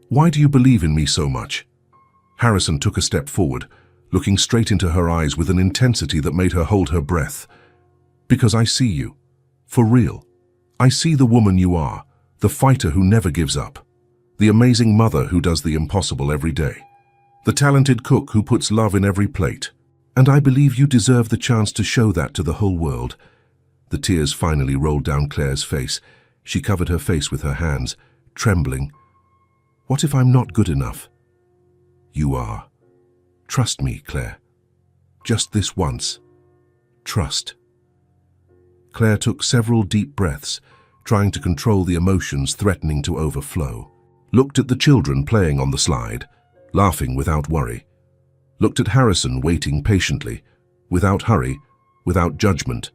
Why do you believe in me so much?" Harrison took a step forward, looking straight into her eyes with an intensity that made her hold her breath. "Because I see you. For real. I see the woman you are, the fighter who never gives up, the amazing mother who does the impossible every day, the talented cook who puts love in every plate. And I believe you deserve the chance to show that to the whole world." The tears finally rolled down Claire's face. She covered her face with her hands, trembling. "What if I'm not good enough?" "You are. Trust me, Claire. Just this once. Trust." Claire took several deep breaths, trying to control the emotions threatening to overflow. Looked at the children playing on the slide, laughing without worry. looked at Harrison waiting patiently, without hurry, without judgment,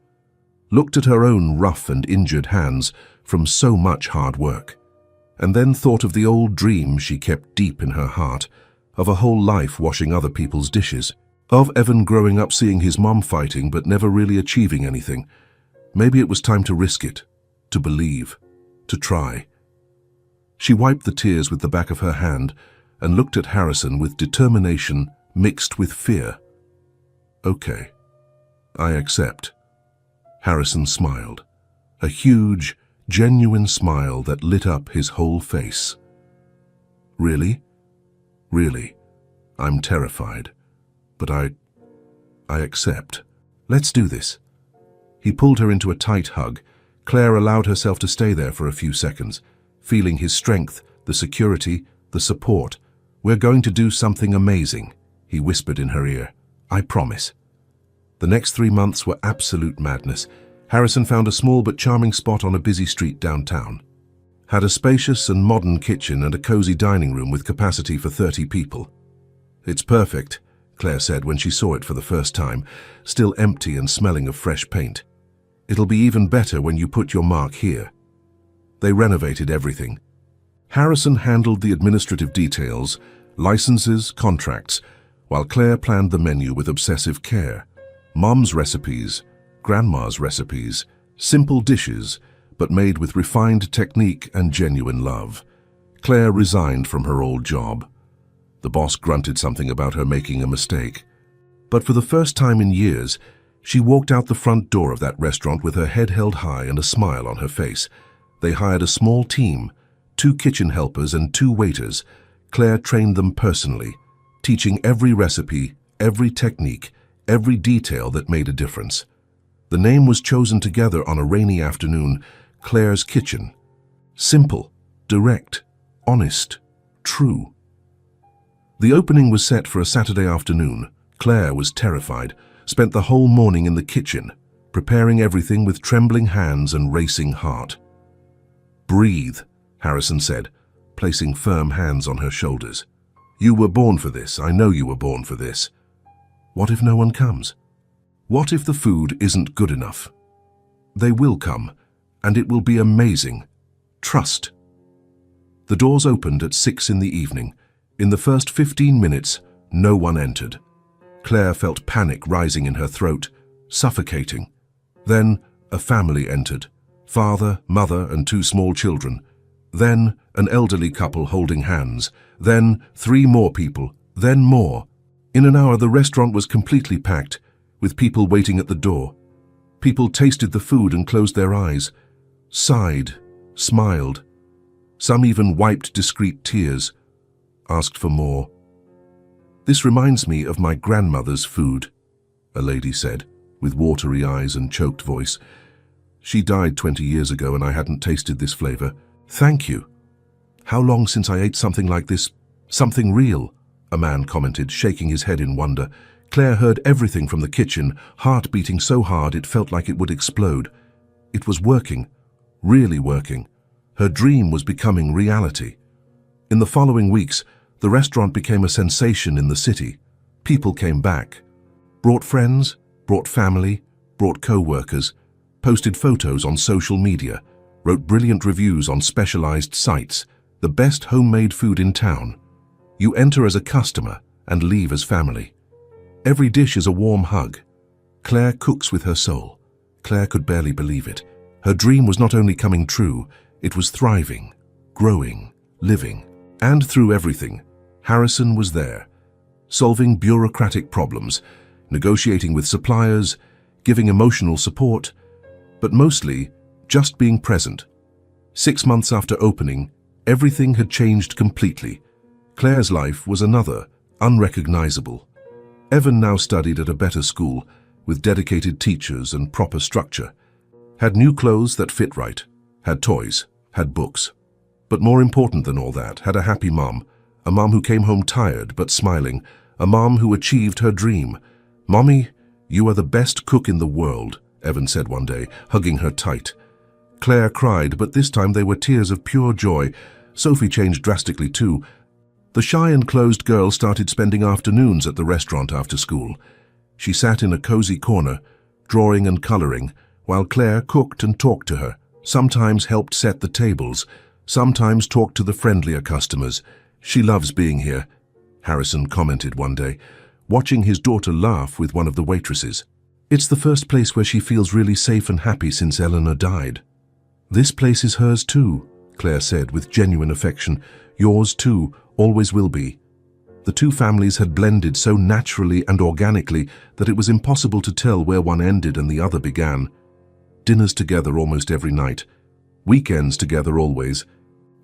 looked at her own rough and injured hands from so much hard work, and then thought of the old dream she kept deep in her heart, of a whole life washing other people's dishes, of Evan growing up seeing his mom fighting but never really achieving anything. Maybe it was time to risk it, to believe, to try. She wiped the tears with the back of her hand and looked at Harrison with determination mixed with fear. "Okay, I accept." Harrison smiled, a huge, genuine smile that lit up his whole face. "Really? Really? I'm terrified, but I accept. Let's do this." He pulled her into a tight hug. Claire allowed herself to stay there for a few seconds, feeling his strength, the security, the support. "We're going to do something amazing," he whispered in her ear. "I promise." The next 3 months were absolute madness. Harrison found a small but charming spot on a busy street downtown. Had a spacious and modern kitchen and a cozy dining room with capacity for 30 people. "It's perfect," Claire said when she saw it for the first time, still empty and smelling of fresh paint. "It'll be even better when you put your mark here." They renovated everything. Harrison handled the administrative details, licenses, contracts, while Claire planned the menu with obsessive care. Mom's recipes, grandma's recipes, simple dishes, but made with refined technique and genuine love. Claire resigned from her old job. The boss grunted something about her making a mistake. But for the first time in years, she walked out the front door of that restaurant with her head held high and a smile on her face. They hired a small team, 2 kitchen helpers and 2 waiters. Claire trained them personally, teaching every recipe, every technique, every detail that made a difference. The name was chosen together on a rainy afternoon, Claire's Kitchen. Simple, direct, honest, true. The opening was set for a Saturday afternoon. Claire was terrified, spent the whole morning in the kitchen, preparing everything with trembling hands and racing heart. "Breathe," Harrison said, placing firm hands on her shoulders. "You were born for this. I know you were born for this. What if no one comes? What if the food isn't good enough? They will come, and it will be amazing. Trust." The doors opened at 6 in the evening. In the first 15 minutes, no one entered. Claire felt panic rising in her throat, suffocating. Then a family entered. Father, mother, and 2 small children. Then an elderly couple holding hands. Then 3 more people. Then more. In an hour, the restaurant was completely packed, with people waiting at the door. People tasted the food and closed their eyes, sighed, smiled. Some even wiped discreet tears, asked for more. "This reminds me of my grandmother's food," a lady said, with watery eyes and choked voice. "She died 20 years ago and I hadn't tasted this flavor. Thank you." "How long since I ate something like this? Something real," a man commented, shaking his head in wonder. Claire heard everything from the kitchen, heart beating so hard it felt like it would explode. It was working, really working. Her dream was becoming reality. In the following weeks, the restaurant became a sensation in the city. People came back, brought friends, brought family, brought co-workers, posted photos on social media, wrote brilliant reviews on specialized sites, the best homemade food in town. You enter as a customer and leave as family. Every dish is a warm hug. Claire cooks with her soul. Claire could barely believe it. Her dream was not only coming true, it was thriving, growing, living. And through everything, Harrison was there, solving bureaucratic problems, negotiating with suppliers, giving emotional support, but mostly just being present. 6 months after opening, everything had changed completely. Claire's life was another, unrecognizable. Evan now studied at a better school, with dedicated teachers and proper structure. Had new clothes that fit right, had toys, had books. But more important than all that, had a happy mom, a mom who came home tired but smiling, a mom who achieved her dream. "Mommy, you are the best cook in the world," Evan said one day, hugging her tight. Claire cried, but this time they were tears of pure joy. Sophie changed drastically too. The shy and closed girl started spending afternoons at the restaurant after school. She sat in a cozy corner, drawing and coloring, while Claire cooked and talked to her, sometimes helped set the tables, sometimes talked to the friendlier customers. "She loves being here," Harrison commented one day, watching his daughter laugh with one of the waitresses. "It's the first place where she feels really safe and happy since Eleanor died." "This place is hers too," Claire said with genuine affection. "Yours too, always will be." The two families had blended so naturally and organically that it was impossible to tell where one ended and the other began. Dinners together almost every night. Weekends together always.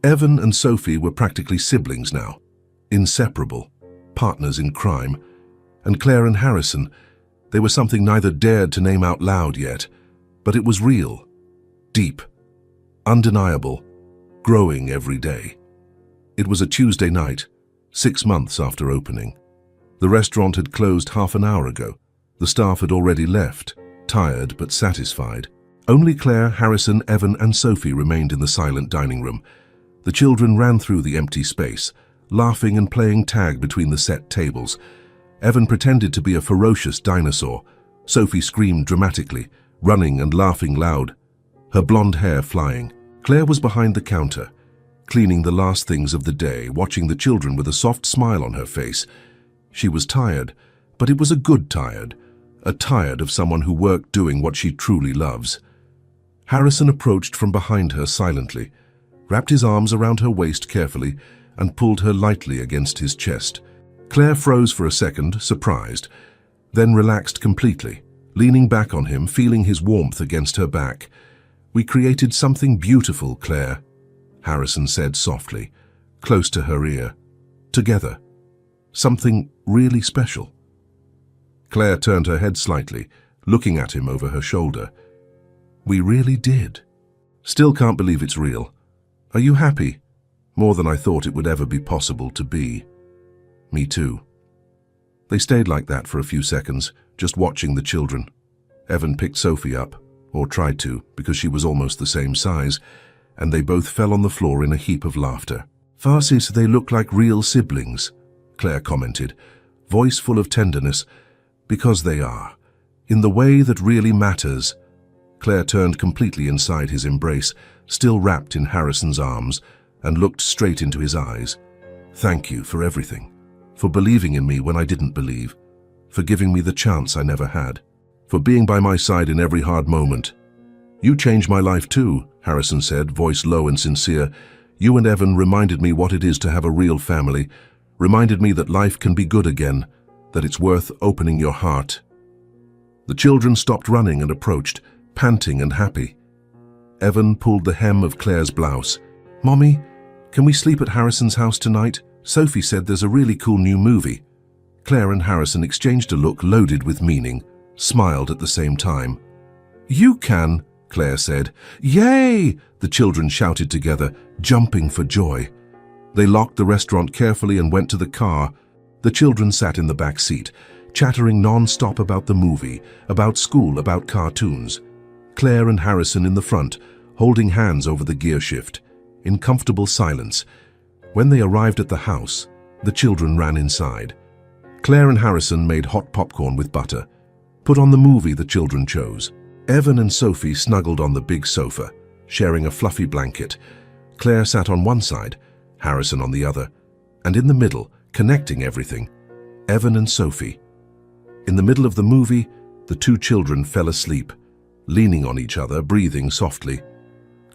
Evan and Sophie were practically siblings now. Inseparable. Partners in crime. And Claire and Harrison, they were something neither dared to name out loud yet. But it was real. Deep. Undeniable. Growing every day. It was a Tuesday night, 6 months after opening. The restaurant had closed half an hour ago. The staff had already left, tired but satisfied. Only Claire, Harrison, Evan and Sophie remained in the silent dining room. The children ran through the empty space, laughing and playing tag between the set tables. Evan pretended to be a ferocious dinosaur. Sophie screamed dramatically, running and laughing loud, her blonde hair flying. Claire was behind the counter, cleaning the last things of the day, watching the children with a soft smile on her face. She was tired, but it was a good tired, a tired of someone who worked doing what she truly loves. Harrison approached from behind her silently, wrapped his arms around her waist carefully, and pulled her lightly against his chest. Claire froze for a second, surprised, then relaxed completely, leaning back on him, feeling his warmth against her back. "We created something beautiful, Claire," Harrison said softly, close to her ear. "Together. Something really special." Claire turned her head slightly, looking at him over her shoulder. "We really did. Still can't believe it's real. Are you happy? More than I thought it would ever be possible to be." "Me too." They stayed like that for a few seconds, just watching the children. Evan picked Sophie up, or tried to, because she was almost the same size, and they both fell on the floor in a heap of laughter. "Farsis, they look like real siblings," Claire commented, voice full of tenderness. "Because they are. In the way that really matters." Claire turned completely inside his embrace, still wrapped in Harrison's arms, and looked straight into his eyes. "Thank you for everything. For believing in me when I didn't believe. For giving me the chance I never had. For being by my side in every hard moment. You changed my life too," Harrison said, voice low and sincere. "You and Evan reminded me what it is to have a real family, reminded me that life can be good again, that it's worth opening your heart." The children stopped running and approached, panting and happy. Evan pulled the hem of Claire's blouse. "Mommy, can we sleep at Harrison's house tonight? Sophie said there's a really cool new movie." Claire and Harrison exchanged a look loaded with meaning, smiled at the same time. "You can," Claire said. "Yay!" the children shouted together, jumping for joy. They locked the restaurant carefully and went to the car. The children sat in the back seat, chattering non-stop about the movie, about school, about cartoons. Claire and Harrison in the front, holding hands over the gear shift, in comfortable silence. When they arrived at the house, the children ran inside. Claire and Harrison made hot popcorn with butter, put on the movie the children chose. Evan and Sophie snuggled on the big sofa, sharing a fluffy blanket. Claire sat on one side, Harrison on the other, and in the middle, connecting everything, Evan and Sophie. In the middle of the movie, the two children fell asleep, leaning on each other, breathing softly.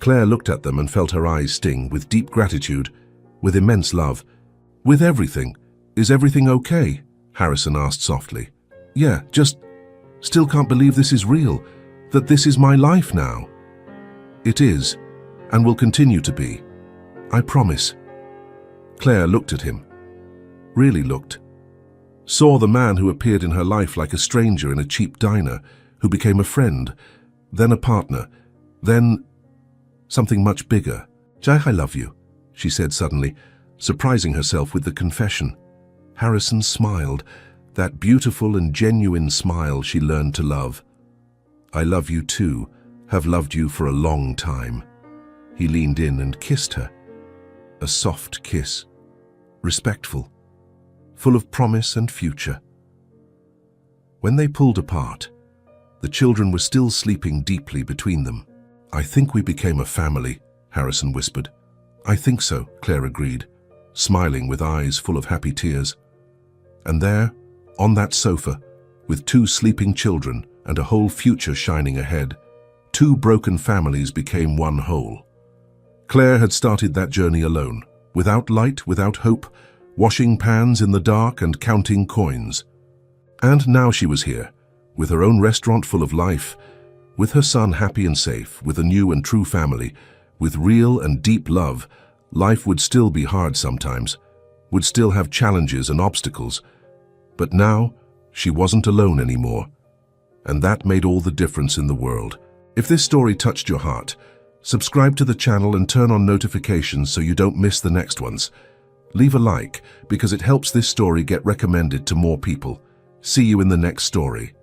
Claire looked at them and felt her eyes sting with deep gratitude, with immense love. "With everything, is everything okay?" Harrison asked softly. "Yeah, just still can't believe this is real, that this is my life now." "It is, and will continue to be. I promise." Claire looked at him. Really looked. Saw the man who appeared in her life like a stranger in a cheap diner, who became a friend, then a partner, then something much bigger. "Jai, I love you," she said suddenly, surprising herself with the confession. Harrison smiled, that beautiful and genuine smile she learned to love. "I love you too, have loved you for a long time." He leaned in and kissed her. A soft kiss. respectful, full of promise and future. When they pulled apart, the children were still sleeping deeply between them. "I think we became a family," Harrison whispered. "I think so," Claire agreed, smiling with eyes full of happy tears. And there, on that sofa, with two sleeping children and a whole future shining ahead, two broken families became one whole. Claire had started that journey alone, without light, without hope, washing pans in the dark and counting coins. And now she was here, with her own restaurant full of life, with her son happy and safe, with a new and true family, with real and deep love. Life would still be hard sometimes, would still have challenges and obstacles, but now she wasn't alone anymore. And that made all the difference in the world. If this story touched your heart, subscribe to the channel and turn on notifications so you don't miss the next ones. Leave a like because it helps this story get recommended to more people. See you in the next story.